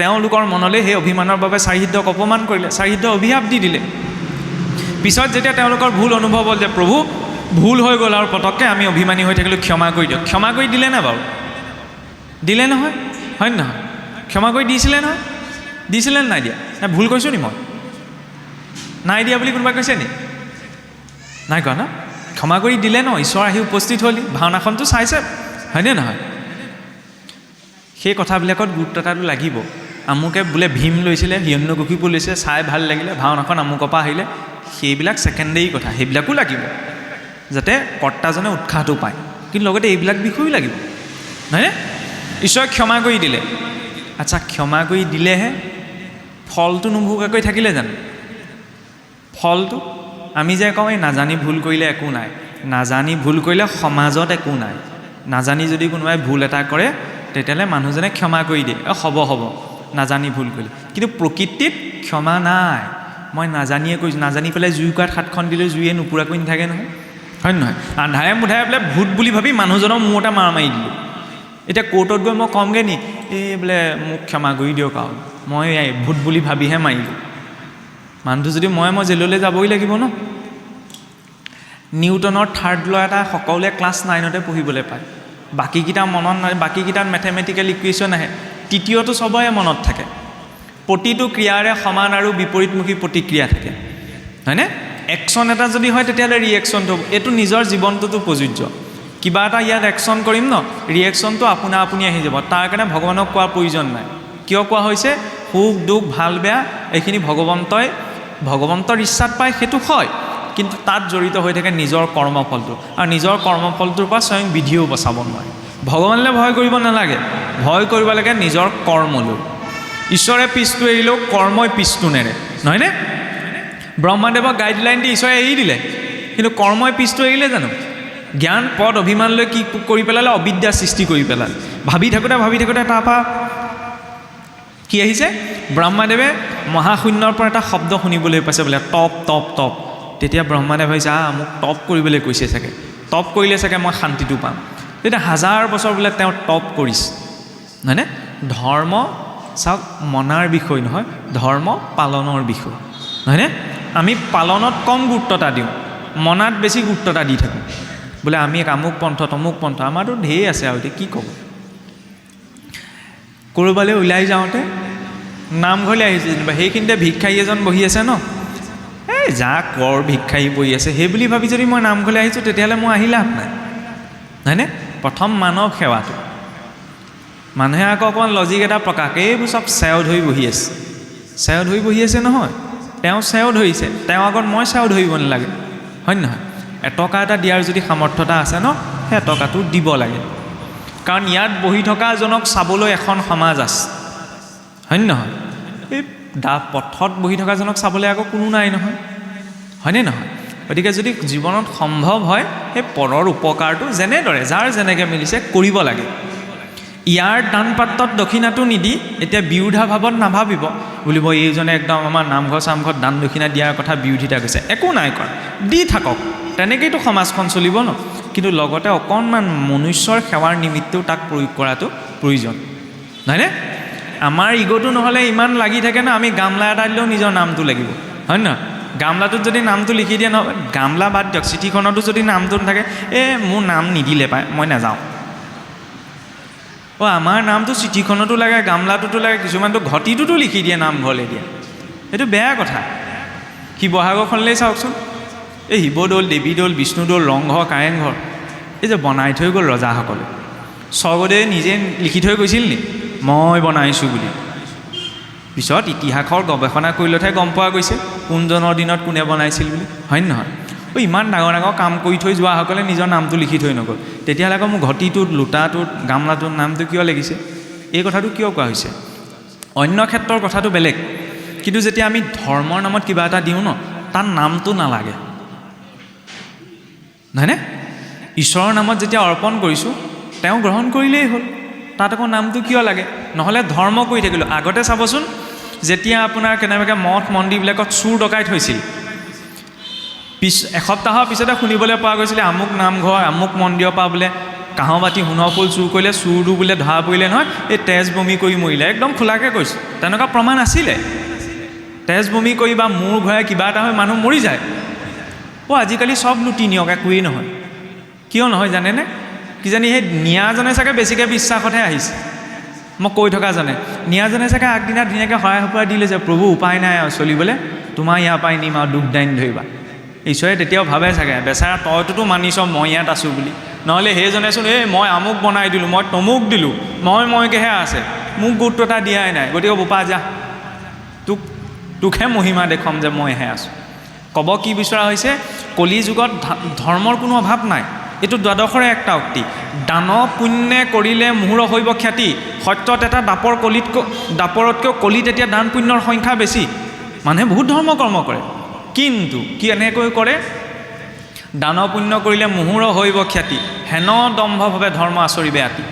তেওঁলোকৰ মনলৈ সেই অভিমানৰ বাবে 4 সিদ্ধক অপমান কৰিলে, 4 সিদ্ধ অভিশাপ দি দিলে। পিছত যেতিয়া তেওঁলোকৰ ভুল অনুভৱ হ'ল যে প্ৰভু ভুল হৈ গ'ল আৰু পটককৈ আমি অভিমানী হৈ থাকিলোঁ, ক্ষমা কৰি দিয়ক, ক্ষমা কৰি দিলে না বাৰু? দিলে নহয়, হয় নে নহয়? ক্ষমা কৰি দিছিলে নহয়, দিছিলে নাই দিয়া? নাই, ভুল কৈছোঁ নি মই? নাই দিয়া বুলি কোনোবাই কৈছে নি? নাই কোৱা ন? ক্ষমা কৰি দিলে ন, ঈশ্বৰ আহি উপস্থিত হ'লি, ভাওনাখনটো চাইছে, হয়নে নহয়? সেই কথাবিলাকত গুৰুত্ব এটাটো লাগিব। আমুকে বোলে ভীম লৈছিলে, হিৰণ্যকশিপু লৈছে, চাই ভাল লাগিলে, ভাওনাখন আমুকৰ পৰা আহিলে, সেইবিলাক ছেকেণ্ডেৰী কথা, সেইবিলাকো লাগিব যাতে কৰ্তাজনে উৎসাহটো পায়, কিন্তু লগতে এইবিলাক বিষয়ো লাগিব, হয়নে? ঈশ্বৰে ক্ষমা কৰি দিলে, আচ্ছা ক্ষমা কৰি দিলেহে ফলটো নুভোগাকৈ থাকিলে জানো? ফলটো আমি যে কওঁ এই নাজানি ভুল কৰিলে একো নাই, নাজানি ভুল কৰিলে সমাজত একো নাই। নাজানি যদি কোনোবাই ভুল এটা কৰে তেতিয়াহ'লে মানুহজনে ক্ষমা কৰি দিয়ে, হ'ব নাজানি ভুল কৰিলে, কিন্তু প্ৰকৃতিত ক্ষমা নাই। মই নাজানিয়ে কৈছোঁ, নাজানি পেলাই জুই কোৱাত হাতখন দিলে জুইয়ে নুপুৰাকৈ নাথাকে নহয়, হয় নহয়? আন্ধাৰে মুধাৰে বোলে ভূত বুলি ভাবি মানুহজনৰ মূৰতে মাৰ মাৰি দিলোঁ। এতিয়া কোৰ্টত গৈ মই কমগৈ নি, এই বোলে মোক ক্ষমা কৰি দিয়ক আৰু মই ভূত বুলি ভাবিহে মাৰিলোঁ। মানুহটো যদি মই জেললৈ যাবই লাগিব ন। নিউটনৰ 3rd ল এটা সকলোৱে ক্লাছ 9তে পঢ়িবলৈ পায়, বাকীকেইটা মনত নাই, বাকীকেইটাত মেথেমেটিকেল ইকুৱেশ্যন আহে, তৃতীয়টো চবৰে মনত থাকে। প্ৰতিটো ক্ৰিয়াৰে সমান আৰু বিপৰীতমুখী প্ৰতিক্ৰিয়া থাকে, হয়নে? একশ্যন এটা যদি হয় তেতিয়াহ'লে ৰিয়েকশ্যনটো, এইটো নিজৰ জীৱনটোতো প্ৰযোজ্য। কিবা এটা ইয়াত একশ্যন কৰিম ন, ৰিয়েকশ্যনটো আপোনা আপুনি আহি যাব। তাৰ কাৰণে ভগৱানক কোৱাৰ প্ৰয়োজন নাই। কিয় কোৱা হৈছে? সুখ দুখ ভাল বেয়া এইখিনি ভগৱন্তৰ ইচ্ছাত পায়, সেইটো হয়, কিন্তু তাত জড়িত হৈ থাকে নিজৰ কৰ্মফলটো, আৰু নিজৰ কৰ্মফলটোৰ পৰা স্বয়ং বিধিও বচাব নোৱাৰে। ভগৱানলৈ ভয় কৰিব নালাগে, ভয় কৰিব লাগে নিজৰ কৰ্মলৈ। ঈশ্বৰে পিছটো এৰিলেও কৰ্মই পিছটো নেৰে, নহয়নে? ব্ৰহ্মাদেৱক গাইডলাইন দি ঈশ্বৰে এৰি দিলে, কিন্তু কৰ্মই পিছটো এৰিলে জানো? জ্ঞান পদ অভিমান লৈ কি কৰি পেলালে? অবিদ্যা সৃষ্টি কৰি পেলালে। ভাবি থাকোঁতে তাৰপৰা কি আহিছে? ব্ৰহ্মাদেৱে মহাশূন্যৰ পৰা এটা শব্দ শুনিবলৈ পাইছে, বোলে টপ টপ টপ। তেতিয়া ব্ৰহ্মাদেৱ ভাবিছে মোক টপ কৰিবলৈ কৈছে চাগে, টপ কৰিলে চাগে মই শান্তিটো পাম। তেতিয়া 1000 বছৰ বোলে তেওঁ টপ কৰিছে, হয়নে? ধৰ্ম চাওক মনাৰ বিষয় নহয়, ধৰ্ম পালনৰ বিষয়, নহয়নে? আমি পালনত কম গুৰুত্ব এটা দিওঁ, মনাত বেছি গুৰুত্ব এটা দি থাকোঁ। বোলে আমি আমুক পন্থ তমুক পন্থ, আমাৰতো ঢেৰ আছে আৰু এতিয়া কি ক'ব। ক'ৰবালৈ ওলাই যাওঁতে নামঘৰলৈ আহিছে যেনিবা, সেইখিনিতে ভিক্ষাৰী এজন বহি আছে ন, এই যা কৰ ভিক্ষাৰী বহি আছে সেই বুলি ভাবি যদি মই নামঘৰলৈ আহিছোঁ তেতিয়াহ'লে মই আহি লাভ নাই, হয়নে? প্ৰথম মানৱ সেৱাটো। মানুহে আকৌ অকণমান লজিক এটা প্ৰকাশ, এইবোৰ চব চেও ধৰি বহি আছে, চেও ধৰি বহি আছে নহয়, তেওঁ চেও ধৰিছে, তেওঁ আগত মই চেও ধৰিব নালাগে, হয় নহয়? এটকা এটা দিয়াৰ যদি সামৰ্থ্যতা আছে ন, সেই এটকাটো দিব লাগে, কাৰণ ইয়াত বহি থকাজনক চাবলৈ এখন সমাজ আছে, হয় নহয়? এই পথত বহি থকাজনক চাবলৈ আকৌ কোনো নাই নহয়, হয়নে নহয়? গতিকে যদি জীৱনত সম্ভৱ হয় সেই পৰৰ উপকাৰটো যেনেদৰে যাৰ যেনেকৈ মিলিছে কৰিব লাগে। ইয়াৰ দান পাত্ৰত দক্ষিণাটো নিদি এতিয়া বিৰোধাভাৱত নাভাবিব, বুলিব এইজনে একদম আমাৰ নামঘৰ চামঘৰত দান দক্ষিণা দিয়াৰ কথা বিৰোধিতা কৈছে, একো নাই কৰা, দি থাকক, তেনেকৈতো সমাজখন চলিব ন। কিন্তু লগতে অকণমান মনুষ্যৰ সেৱাৰ নিমিত্তেও তাক প্ৰয়োগ কৰাটো প্ৰয়োজন, নহয়নে? আমাৰ ইগ'টো নহ'লে ইমান লাগি থাকে ন, আমি গামলা এটা দিলেও নিজৰ নামটো লাগিব, হয় নহয়? গামলাটোত যদি নামটো লিখি দিয়ে নহয়, গামলা বাদ দিয়ক, চিঠিখনতো যদি নামটো নাথাকে, মোৰ নাম নিদিলে পায় মই নাযাওঁ। আমাৰ নামটো চিঠিখনতো লাগে, গামলাটোতো লাগে, কিছুমানটো ঘটিটোতো লিখি দিয়ে নামঘৰলৈ দিয়া, সেইটো বেয়া কথা। শিৱসাগৰখনলৈ চাওকচোন, এই শিৱদৌল, দেৱীদৌল, বিষ্ণুদৌল, ৰংঘৰ, কাৰেংঘৰ, এই যে বনাই থৈ গ'ল ৰজাসকলে, স্বৰ্গদেৱে নিজে লিখি থৈ গৈছিল নি মই বনাইছোঁ বুলি? পিছত ইতিহাসৰ গৱেষণা কৰিলতহে গম পোৱা গৈছে কোনজনৰ দিনত কোনে বনাইছিল বুলি, হয় নহয়? ইমান ডাঙৰ ডাঙৰ কাম কৰি থৈ যোৱাসকলে নিজৰ নামটো লিখি থৈ নগ'ল, তেতিয়াহ'লে আকৌ মোৰ ঘটিটোত, লোটাটোত, গামলাটোত নামটো কিয় লাগিছে? এই কথাটো কিয় কোৱা হৈছে? অন্য ক্ষেত্ৰৰ কথাটো বেলেগ, কিন্তু যেতিয়া আমি ধৰ্মৰ নামত কিবা এটা দিওঁ ন, তাৰ নামটো নালাগে, নহয়নে? ঈশ্বৰৰ নামত যেতিয়া অৰ্পণ কৰিছোঁ তেওঁ গ্ৰহণ কৰিলেই হ'ল, তাত আকৌ নামটো কিয় লাগে? নহ'লে ধৰ্ম কৰি থাকিলোঁ। আগতে চাবচোন, যেতিয়া আপোনাৰ কেনেবাকৈ মঠ মন্দিৰবিলাকত চুৰ ডকাইত হৈছিল, এসপ্তাহৰ পিছতে শুনিবলৈ পোৱা গৈছিলে আমুক নামঘৰ আমুক মন্দিৰৰ পৰা বোলে কাঁহৰ বাতি সোণৰ ফুল চুৰ কৰিলে, চুৰটো বোলে ধৰা পৰিলে নহয়, এই তেজ বমি কৰি মৰিলে। একদম খোলাকৈ কৈছোঁ, তেনেকুৱা প্ৰমাণ আছিলে। তেজ বমি কৰি বা মূৰ ঘূৰাই কিবা এটা হৈ মানুহ মৰি যায়। আজিকালি চব লুটি নিয়ক, একোৱেই নহয়। কিয় নহয় জানেনে? কিজানি সেই নিয়াজনে চাগে বেছিকৈ বিশ্বাসতহে আহিছে। মই কৈ থকা জানে নিয়াজনে চাগে আগদিনা ধুনীয়াকৈ সহায় সপৰাই দিলে যে প্ৰভু উপায় নাই আৰু চলিবলৈ, তোমাৰ ইয়াৰ পৰাই নিম আৰু দুখ দাইন ধৰিবা। ঈশ্বৰে তেতিয়াও ভাবে চাগে বেচাৰা তইটোতো মানিছ মই ইয়াত আছোঁ বুলি, নহ'লে সেইজনেচোন মই আমুক বনাই দিলোঁ, মই তমুক দিলোঁ, মইকেহে আছে, মোক গুৰুত্ব এটা দিয়াই নাই, গতিকে বোপা যা, তোকহে মহিমা দেখুৱাম যে মইহে আছোঁ। ক'ব কি বিচৰা হৈছে, কলি যুগত ধৰ্মৰ কোনো অভাৱ নাই। এইটো দ্বাদশৰে একটা উক্তি, দান পুণ্যে কৰিলে মুহূৰ্ত হৈব খ্যাতি। সত্যত এটা দাপৰতকৈ কলিত এতিয়া দান পুণ্যৰ সংখ্যা বেছি। মানুহে বহুত ধৰ্ম কৰ্ম কৰে, কিন্তু কি এনেকৈ কৰে, দান পুণ্য কৰিলে মুহূৰ্ত হৈব খ্যাতি, হেন দম্ভভাৱে ধৰ্ম আচৰিবে আতি।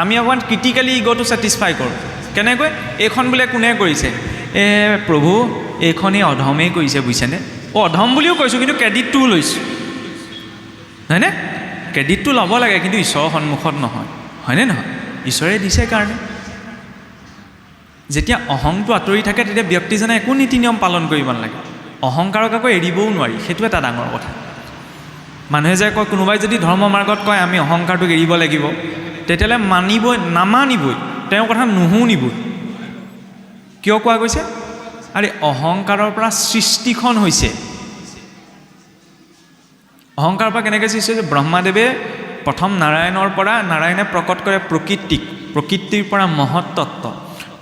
আমি অকণমান ক্ৰিটিকেলি ইগ'টো ছেটিছফাই কৰোঁ। কেনেকৈ? এইখন বোলে কোনে কৰিছে? প্ৰভু এইখনেই অধমেই কৰিছে, বুজিছেনে? অধম বুলিও কৈছোঁ, কিন্তু ক্ৰেডিটটোও লৈছোঁ, হয়নে? ক্ৰেডিটটো ল'ব লাগে, কিন্তু ঈশ্বৰৰ সন্মুখত নহয়, হয়নে নহয়? ঈশ্বৰে দিছে কাৰণে। যেতিয়া অহংটো আঁতৰি থাকে, তেতিয়া ব্যক্তিজনে একো নীতি নিয়ম পালন কৰিব নালাগে। অহংকাৰক আকৌ এৰিবও নোৱাৰি, সেইটো এটা ডাঙৰ কথা। মানুহে যে কয়, কোনোবাই যদি ধৰ্ম মাৰ্গত কয় আমি অহংকাৰটোক এৰিব লাগিব, তেতিয়াহ'লে নামানিবই, তেওঁৰ কথা নুশুনিবই। কিয় কোৱা গৈছে? আৰে অহংকাৰৰ পৰা সৃষ্টিখন হৈছে। অহংকাৰৰ পৰা কেনেকৈ সৃষ্টি হৈছে? ব্ৰহ্মাদেৱে প্ৰথম নাৰায়ণে প্ৰকট কৰে প্ৰকৃতিৰ পৰা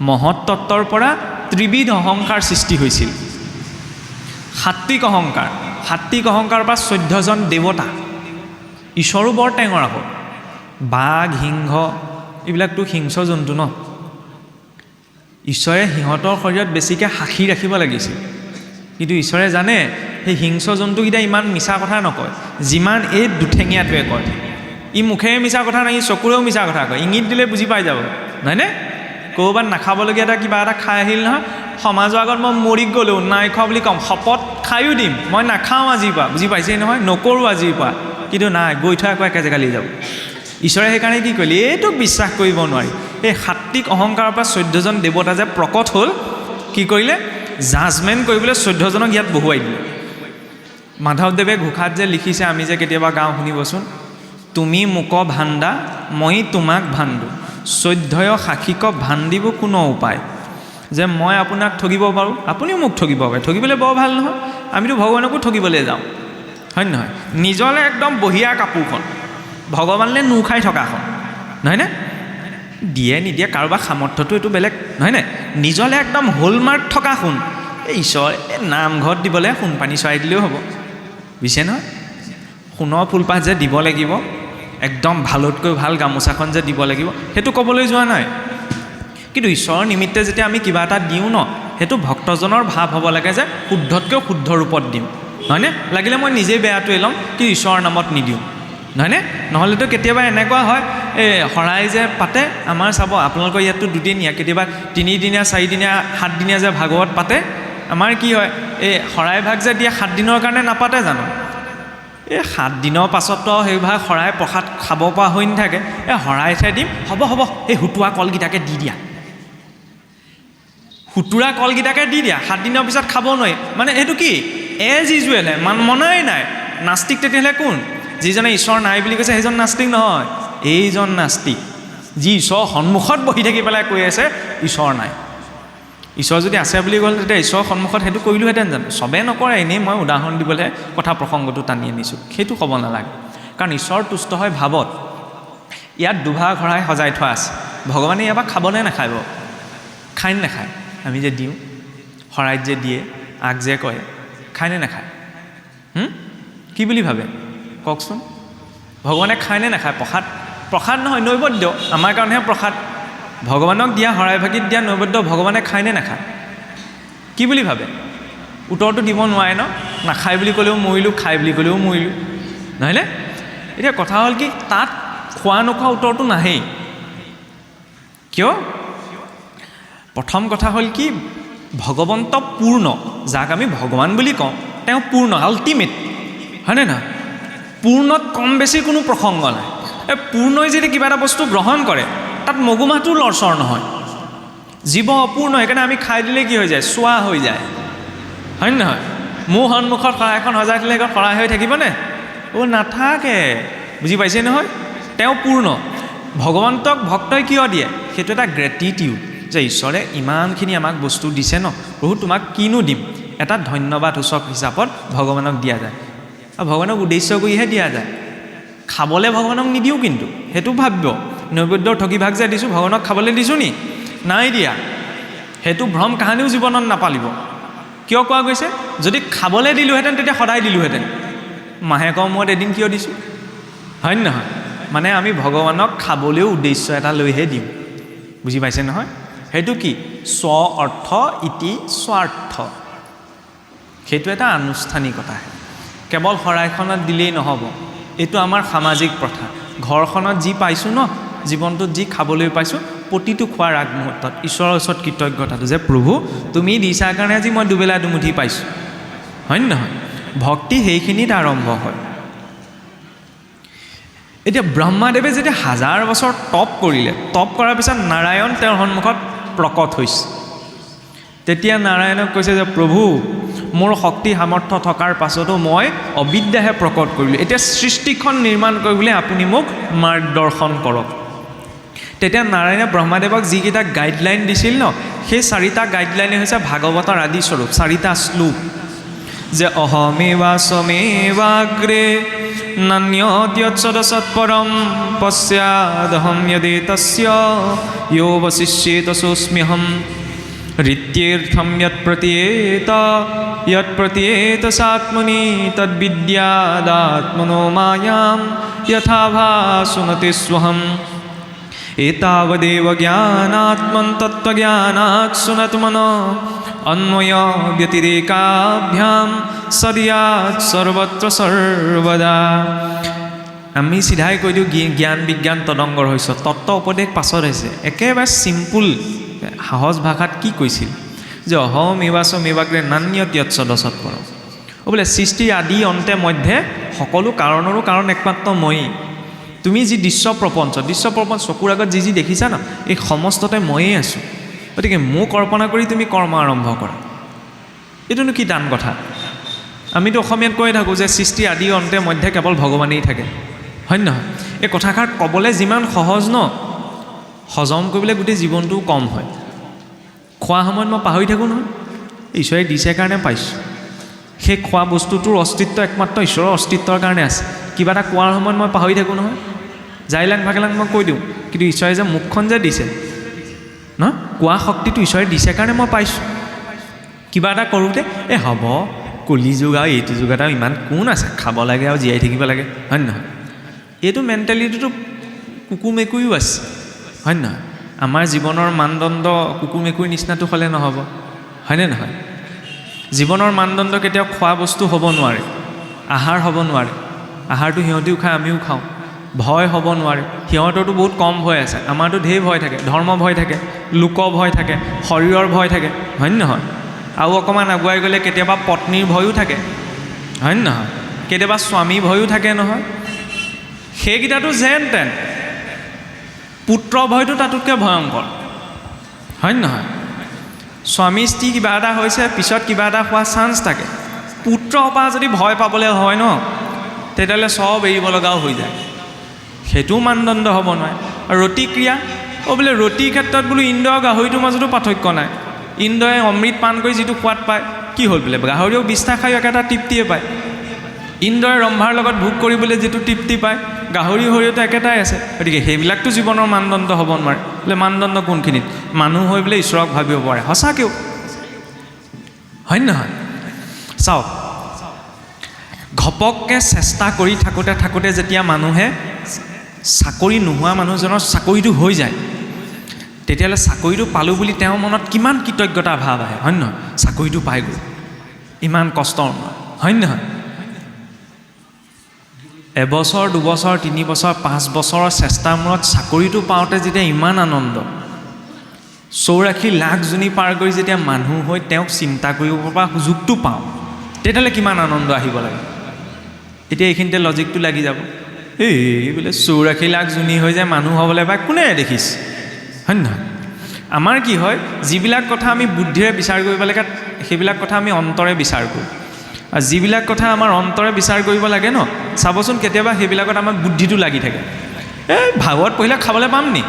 মহত্তত্বৰ পৰা ত্ৰিবিধ অহংকাৰ সৃষ্টি হৈছিল। সাত্বিক অহংকাৰৰ পৰা 14জন দেৱতা। ঈশ্বৰো বৰ টেঙৰ আকৌ, বাঘ সিংহ এইবিলাকতো হিংস্ৰ জন্তু ন। ঈশ্বৰে সিহঁতৰ শৰীৰত বেছিকৈ সাক্ষী ৰাখিব লাগিছিল, কিন্তু ঈশ্বৰে জানে সেই হিংস্ৰ জন্তুকেইটা ইমান মিছা কথা নকয় যিমান এই দুঠেঙীয়াটোৱে কয়। ই মুখেৰে মিছা কথা নাই, ই চকুৰেও মিছা কথা কয়, ইংগিত দিলে বুজি পাই যাব, নহয়নে? ক'ৰবাত নাখাবলগীয়া কিবা এটা খাই আহিল নহয়, সমাজৰ আগত মই মৰি গ'লোঁ, নাই খোৱা বুলি ক'ম, শপত খায়ো দিম মই নাখাওঁ আজিৰ পৰা, বুজি পাইছেই নহয়, নকৰোঁ আজিৰ পৰা, কিন্তু নাই গৈ থৈ আকৌ একে জেগালৈ যাব। ঈশ্বৰে সেইকাৰণে কি কৰিলে? এইটোক বিশ্বাস কৰিব নোৱাৰি। এই সাত্বিক অহংকাৰৰ পৰা 14জন দেৱতা যে প্ৰকট হ'ল, কি কৰিলে? জাজমেণ্ট কৰিবলৈ 14জনক ইয়াত বহুৱাই দিলে। মাধৱদেৱে ঘোষাত যে লিখিছে, আমি যে কেতিয়াবা গাওঁ, শুনিবচোন, তুমি মোক ভাণ্ডা মই তোমাক ভাণ্ডো, 14 সাক্ষীক ভাণ্ডিব কোনো উপায়। যে মই আপোনাক ঠগিব পাৰোঁ, আপুনিও মোক ঠগিব পাৰে, ঠগিবলৈ বৰ ভাল নহয়। আমিতো ভগৱানকো ঠগিবলৈ যাওঁ, হয় নহয়? নিজলৈ একদম বঢ়িয়া কাপোৰখন, ভগৱানলৈ নো খাই থকাখন, নহয়নে? দিয়ে নিদিয়ে কাৰোবাৰ সামৰ্থ্যটো এইটো বেলেগ, নহয়নে? নিজলৈ একদম হলমাৰ্ক থকা সোণ, এই ঈশ্বৰ নামঘৰত দিবলৈ সোণপানী চৰাই দিলেও হ'ব, বুজিছে নহয়? সোণৰ ফুলপাহ যে দিব লাগিব, একদম ভালতকৈ ভাল গামোচাখন যে দিব লাগিব, সেইটো ক'বলৈ যোৱা নাই। কিন্তু ঈশ্বৰৰ নিমিত্তে যেতিয়া আমি কিবা এটা দিওঁ ন, সেইটো ভক্তজনৰ ভাৱ হ'ব লাগে যে শুদ্ধতকৈ শুদ্ধ ৰূপত দিম, নহয়নে? লাগিলে মই নিজেই বেয়াটোৱে ল'ম, কিন্তু ঈশ্বৰৰ নামত নিদিওঁ, নহয়নে? নহ'লেতো কেতিয়াবা এনেকুৱা হয়, এই শৰাই যে পাতে, আমাৰ চাব আপোনালোকৰ ইয়াততো দুদিনীয়া, কেতিয়াবা 3 দিনীয়া 4 দিনীয়া 7 দিনীয়া যে ভাগৱত পাতে, আমাৰ কি হয়, এই শৰাই ভাগ যে দিয়ে 7 দিনৰ কাৰণে নাপাতে জানো? এই 7 দিনৰ পাছতো সেইভাগ শৰাই প্ৰসাদ খাব পৰা হৈ নাথাকে। এই শৰাইহে দিম, হ'ব এই হুতুৱা কলকেইটাকে দি দিয়া, হুতুৰা কলকেইটাকে দি দিয়া, 7 দিনৰ পিছত খাব নোৱাৰি। মানে এইটো কি এজ ইউজুৱেলহে, মনাই নাই। নাস্তিক তেতিয়াহ'লে কোন? যিজনে ঈশ্বৰ নাই বুলি কৈছে সেইজন নাস্তিক নহয়, এইজন নাস্তিক, যি ঈশ্বৰৰ সন্মুখত বহি থাকি পেলাই কৈ আছে ঈশ্বৰ নাই। ঈশ্বৰ যদি আছে বুলি ক'লে তেতিয়া ঈশ্বৰৰ সন্মুখত সেইটো কৰিলোহেঁতেন জানো? চবেই নকৰে, এনেই মই উদাহৰণ দিবলৈ কথা প্ৰসংগটো টানি আনিছোঁ, সেইটো ক'ব নালাগে। কাৰণ ঈশ্বৰ তুষ্ট হয় ভাৱত। ইয়াত দুভাগ শৰাই সজাই থোৱা আছে, ভগৱানে ইয়াৰ পৰা খাবনে নাখাব? খাই নাখায়? আমি যে দিওঁ শৰাইত যে দিয়ে, আগ যে কয়, খায়নে নাখায়? কি বুলি ভাবে কওকচোন? ভগৱানে খায়নে নাখায়? প্ৰসাদ নহয়, নৈবদ্য, আমাৰ কাৰণেহে প্ৰসাদ। ভগৱানক দিয়া শৰাই ভাগিত দিয়া নৈবদ্য ভগৱানে খায়নে নাখায়? কি বুলি ভাবে? উত্তৰটো দিব নোৱাৰে ন? নাখায় বুলি ক'লেও মৰিলোঁ, খাই বুলি ক'লেও মৰিলোঁ, নহয়নে? এতিয়া কথা হ'ল কি, তাত খোৱা নোখোৱা উত্তৰটো নাহেই। কিয়? প্ৰথম কথা হ'ল কি, ভগৱন্ত পূৰ্ণ, যাক আমি ভগৱান বুলি কওঁ, তেওঁ পূৰ্ণ, আল্টিমেট, হয়নে নহয়? পূৰ্ণত কম বেছি কোনো প্ৰসংগ নাই। এই পূৰ্ণই যদি কিবা এটা বস্তু গ্ৰহণ কৰে, তাত মগুমাহটো লৰচৰ নহয়। জীৱ অপূৰ্ণ, সেইকাৰণে আমি খাই দিলে কি হৈ যায়? চোৱা হৈ যায়, হয়নে নহয়? মোৰ সন্মুখত শৰাইখন সজাই দিলে এখন শৰাই হৈ থাকিবনে? নাথাকে। বুজি পাইছে নহয়? তেওঁ পূৰ্ণ। ভগৱন্তক ভক্তই কিয় দিয়ে? সেইটো এটা গ্ৰেটিটিউড, যে ঈশ্বৰে ইমানখিনি আমাক বস্তু দিছে ন, প্ৰভু তোমাক কিনো দিম, এটা ধন্যবাদ সূচক হিচাপত ভগৱানক দিয়া যায়। আৰু ভগৱানক উদ্দেশ্য কৰিহে দিয়া যায়। খাবলৈ ভগৱানক নিদিওঁ, কিন্তু সেইটো ভাবিব, নৈবেদ্যৰ ঠগি ভাগ যে দিছোঁ, ভগৱানক খাবলৈ দিছোঁ নি? নাই দিয়া। সেইটো ভ্ৰম কাহানিও জীৱনত নাপালিব। কিয় কোৱা গৈছে? যদি খাবলৈ দিলোঁহেঁতেন তেতিয়া সদায় দিলোঁহেঁতেন। মাহেকৰ মূৰত এদিন কিয় দিছোঁ? হয় নহয়? মানে আমি ভগৱানক খাবলৈও উদ্দেশ্য এটা লৈহে দিওঁ। বুজি পাইছে নহয়? সেইটো কি? স্ব অৰ্থ ইতি স্বাৰ্থ। সেইটো এটা আনুষ্ঠানিকতা। কেৱল শৰাইখনত দিলেই নহ'ব, এইটো আমাৰ সামাজিক প্ৰথা। ঘৰখনত যি পাইছোঁ ন, জীৱনটোত যি খাবলৈ পাইছোঁ, প্ৰতিটো খোৱাৰ আগমুহূৰ্তত ঈশ্বৰৰ ওচৰত কৃতজ্ঞতাটো, যে প্ৰভু তুমি দিছাৰ কাৰণে আজি মই দুবেলা দুমুঠি পাইছোঁ, হয় নহয়? ভক্তি সেইখিনিত আৰম্ভ হয়। এতিয়া ব্ৰহ্মাদেৱে যেতিয়া 1000 বছৰ তপ কৰিলে, তপ কৰাৰ পিছত নাৰায়ণ তেওঁৰ সন্মুখত প্ৰকট হৈছে। তেতিয়া নাৰায়ণক কৈছে যে প্ৰভু, মোৰ শক্তি সামৰ্থ্য থকাৰ পাছতো মই অবিদ্যাহে প্ৰকট কৰিলোঁ, এতিয়া সৃষ্টিখন নিৰ্মাণ কৰিবলৈ আপুনি মোক মাৰ্গদৰ্শন কৰক। তেতিয়া নাৰায়ণে ব্ৰহ্মাদেৱক যিকেইটা গাইডলাইন দিছিল ন, সেই 4টা গাইডলাইনে হৈছে ভাগৱতৰ আদি স্বৰূপ, 4টা শ্লোক, যে অহমেৱাস্মেৱাগ্ৰে নান্যদ্যৎসদসৎপৰম পশ্যাদহম যদে তস্য য়ো বশিষ্যেত সোऽস্ম্যহম ঋত্যেৰ্থম যৎপ্ৰতীয়েত সাত্মনি তদ্বিদ্যাদাত্মনো মায়াম যথা ভাসুনতে স্বহম এতাবদেব জ্ঞানাত্মন তত্ত্বজ্ঞানাৎ সুনত মনো অন্বয় ব্যতিৰেকাভ্যাম সদিয়াৎ সৰ্বত্ৰ সৰ্বদা। আমি চিধাই কৈ দিওঁ জ্ঞান বিজ্ঞান তদংগৰ হৈছে, তত্ত্ব উপদেশ পাছত হৈছে। একেবাৰে চিম্পুল সহজ ভাষাত কি কৈছিল? যে অহমেৱাস্মেৱাগ্ৰে নান্যদ্যৎসদসৎপৰম। বোলে সৃষ্টিৰ আদি অন্তে মধ্যে সকলো কাৰণৰো কাৰণ একমাত্ৰ ময়েই। তুমি যি দৃশ্য প্ৰপঞ্চ চকুৰ আগত যি দেখিছা ন, এই সমস্ততে ময়েই আছোঁ। গতিকে মোক কল্পনা কৰি তুমি কৰ্ম আৰম্ভ কৰা। এইটোনো কি টান কথা? আমিতো অসমীয়াত কৈয়ে থাকোঁ যে সৃষ্টি আদি অন্তে মধ্যে কেৱল ভগৱানেই থাকে, হয় নহয়? এই কথাষাৰ ক'বলৈ যিমান সহজ ন, হজম কৰিবলৈ গোটেই জীৱনটোও কম হয়। খোৱা সময়ত মই পাহৰি থাকোঁ নহয়, ঈশ্বৰে দিছে কাৰণে পাইছোঁ। সেই খোৱা বস্তুটোৰ অস্তিত্ব একমাত্ৰ ঈশ্বৰৰ অস্তিত্বৰ কাৰণে আছে। কিবা এটা কোৱাৰ সময়ত মই পাহৰি থাকোঁ নহয়, জাইলাং ভাগেলাং মই কৈ দিওঁ, কিন্তু ঈশ্বৰে যে মুখখন যে দিছে ন, কোৱা শক্তিটো ঈশ্বৰে দিছে কাৰণে মই পাইছোঁ। কিবা এটা কৰোঁতে হ'ব কলি যুগ আৰু এইটো যুগত আৰু ইমান কোন আছে, খাব লাগে আৰু জীয়াই থাকিব লাগে, হয় নহয়? এইটো মেণ্টেলিটিটো কুকুৰ মেকুৰীও আছে, হয় নহয়? আমাৰ জীৱনৰ মানদণ্ড কুকুৰ মেকুৰীৰ নিচিনাটো হ'লে নহ'ব, হয়নে নহয়? জীৱনৰ মানদণ্ড কেতিয়াও খোৱা বস্তু হ'ব নোৱাৰে, আহাৰ হ'ব নোৱাৰে। আহাৰটো সিহঁতেও খায়, আমিও খাওঁ। ভয় হ'ব নোৱাৰে, সিহঁতৰতো বহুত কম ভয় আছে, আমাৰতো ঢেৰ ভয় থাকে। ধৰ্ম ভয় থাকে, লোক ভয় থাকে, শৰীৰৰ ভয় থাকে, হয় নহয়? আৰু অকণমান আগুৱাই গ'লে কেতিয়াবা পত্নীৰ ভয়ো থাকে, হয় নহয়? কেতিয়াবা স্বামী ভয়ো থাকে নহয়। সেইকেইটাতো যেন তেন, পুত্ৰ ভয়টো তাতোতকৈ ভয়ংকৰ, হয় নহয়? স্বামী স্ত্ৰী কিবা এটা হৈছে, পিছত কিবা এটা হোৱা চান্স থাকে। পুত্ৰৰ পৰা যদি ভয় পাবলৈ হয় ন, তেতিয়াহ'লে চব এৰিব লগাও হৈ যায়। সেইটোও মানদণ্ড হ'ব নোৱাৰে। আৰু ৰতিক্ৰিয়া, বোলে ৰতিৰ ক্ষেত্ৰত বোলো ইন্দ্ৰ আৰু গাহৰিটোৰ মাজতো পাৰ্থক্য নাই। ইন্দ্ৰই অমৃত পান কৰি যিটো সোৱাদ পায়, কি হ'ল বোলে গাহৰিও বিষ্ঠা খায়ো একেটা তৃপ্তিয়ে পায়। ইন্দ্ৰই ৰম্ভাৰ লগত ভোগ কৰিবলৈ যিটো তৃপ্তি পায়, গাহৰি শৰীৰতো একেটাই আছে। গতিকে সেইবিলাকতো জীৱনৰ মানদণ্ড হ'ব নোৱাৰে। বোলে মানদণ্ড কোনখিনিত? মানুহ হৈ বোলে ঈশ্বৰক ভাবিব পাৰে, সঁচাকৈও, হয় নহয়? চাওক, ঘপককৈ চেষ্টা কৰি থাকোঁতে যেতিয়া মানুহে চাকৰি নোহোৱা মানুহজনৰ চাকৰিটো হৈ যায়, তেতিয়াহ'লে চাকৰিটো পালোঁ বুলি তেওঁৰ মনত কিমান কৃতজ্ঞতা ভাৱ আহে, হয় নহয়? চাকৰিটো পাই গ'ল ইমান কষ্টৰ, হয় নহয়? এবছৰ 2 বছৰ 3 বছৰ 5 বছৰৰ চেষ্টাৰ মূৰত চাকৰিটো পাওঁতে যেতিয়া ইমান আনন্দ, 84 লাখ জনী পাৰ কৰি যেতিয়া মানুহ হৈ তেওঁক চিন্তা কৰিব পৰা সুযোগটো পাওঁ, তেতিয়াহ'লে কিমান আনন্দ আহিব লাগে। এতিয়া এইখিনিতে লজিকটো লাগি যাব, এই বোলে 84 লাখ জনী হৈ যায় মানুহ হ'বলৈ পায়, কোনে দেখিছে, হয় নহয়? আমাৰ কি হয়, যিবিলাক কথা আমি বুদ্ধিৰে বিচাৰ কৰিব লাগে সেইবিলাক কথা আমি অন্তৰে বিচাৰ কৰোঁ, আৰু যিবিলাক কথা আমাৰ অন্তৰে বিচাৰ কৰিব লাগে ন, চাবচোন কেতিয়াবা সেইবিলাকত আমাৰ বুদ্ধিটো লাগি থাকে। এই ভাগৱত পঢ়িলে খাবলৈ পাম নি,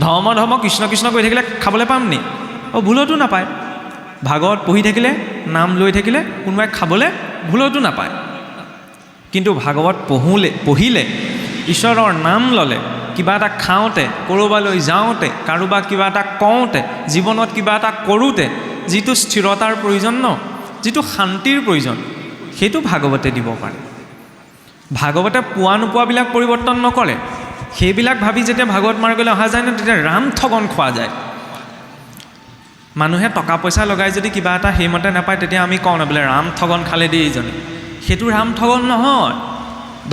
ধৰ্ম কৃষ্ণ কৃষ্ণ কৰি থাকিলে খাবলৈ পাম নি? ভুলতো নাপায়। ভাগৱত পঢ়ি থাকিলে, নাম লৈ থাকিলে কোনোবাই খাবলৈ ভুলতো নাপায়। কিন্তু ভাগৱত পঢ়িলে, ঈশ্বৰৰ নাম ল'লে, কিবা এটা খাওঁতে, ক'ৰবালৈ যাওঁতে, কাৰোবাক কিবা এটা কওঁতে, জীৱনত কিবা এটা কৰোঁতে যিটো স্থিৰতাৰ প্ৰয়োজন ন, যিটো শান্তিৰ প্ৰয়োজন, সেইটো ভাগৱতে দিব পাৰে। ভাগৱতে পোৱা নোপোৱাবিলাক পৰিৱৰ্তন নকৰে। সেইবিলাক ভাবি যেতিয়া ভাগৱত মাৰ্গলৈ অহা যায় ন, তেতিয়া ৰাম ঠগন খোৱা যায়। মানুহে টকা পইচা লগাই যদি কিবা এটা সেইমতে নাপায়, তেতিয়া আমি কওঁ ন বোলে ৰাম ঠগন খালে দেই এইজনে। সেইটো ৰাম ঠগন নহয়।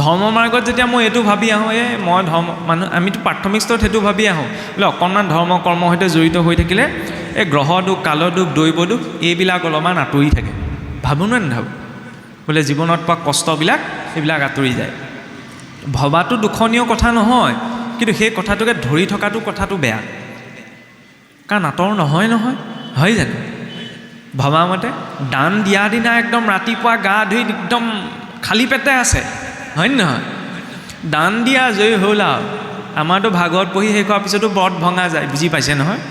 ধৰ্ম মাৰ্গত যেতিয়া মই এইটো ভাবি আহোঁ, মই আমিতো প্ৰাথমিক স্তৰত সেইটো ভাবি আহোঁ বোলে অকণমান ধৰ্ম কৰ্মৰ সৈতে জড়িত হৈ থাকিলে এই গ্ৰহ দুখ, কাল দুখ, দৈৱ দুখ এইবিলাক অলপমান আঁতৰি থাকে। ভাবোঁ নে নাভাবোঁ? বোলে জীৱনত পোৱা কষ্টবিলাক এইবিলাক আঁতৰি যায়। ভবাটো দুখনীয় কথা নহয়, কিন্তু সেই কথাটোকে ধৰি থকাটো কথাটো বেয়া, কাৰণ আঁতৰ নহয়, হয় জানো? ভবা মতে দান দিয়া দিনা একদম ৰাতিপুৱা গা ধুই একদম খালী পেটে আছে, হয় নহয়? দান দিয়া আজৰি হ'ল আৰু আমাৰতো ভাগৱত পঢ়ি শেষ হোৱাৰ পিছতো ব্ৰত ভঙা যায়, বুজি পাইছে নহয়?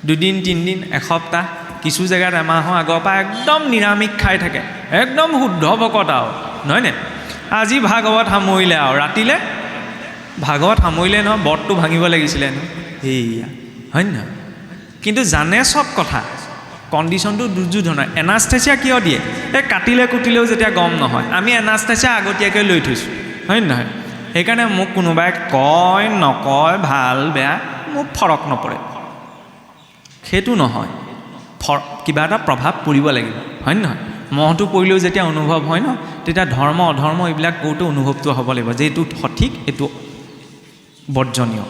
2 দিন 3 দিন এসপ্তাহ, কিছু জেগাত এমাহৰ আগৰ পৰা একদম নিৰামিষ খাই থাকে, একদম শুদ্ধ ভকত আৰু, নহয়নে? আজি ভাগৱত সামৰিলে আৰু ৰাতিলে ভাগৱত সামৰিলে নহয়, ব্ৰতটো ভাঙিব লাগিছিলে ন, সেয়া, হয় নহয়? কিন্তু জানে চব কথা, কণ্ডিশ্যনটো দুৰ্যোধনৰ। এনাস্থেচিয়া কিয় দিয়ে? এই কাটিলে কুটিলেও যেতিয়া গম নহয়, আমি এনাস্থেচিয়া আগতীয়াকৈ লৈ থৈছোঁ, হয় নহয়? সেইকাৰণে মোক কোনোবাই কয় নকয়, ভাল বেয়া, মোক ফৰক নপৰে। সেইটো নহয়, কিবা এটা প্ৰভাৱ পৰিব লাগিব, হয় নহয়? মহটো পৰিলেও যেতিয়া অনুভৱ হয় ন, তেতিয়া ধৰ্ম অধৰ্ম এইবিলাক কৰোঁতে অনুভৱটো হ'ব লাগিব যে এইটো সঠিক, এইটো বৰ্জনীয়।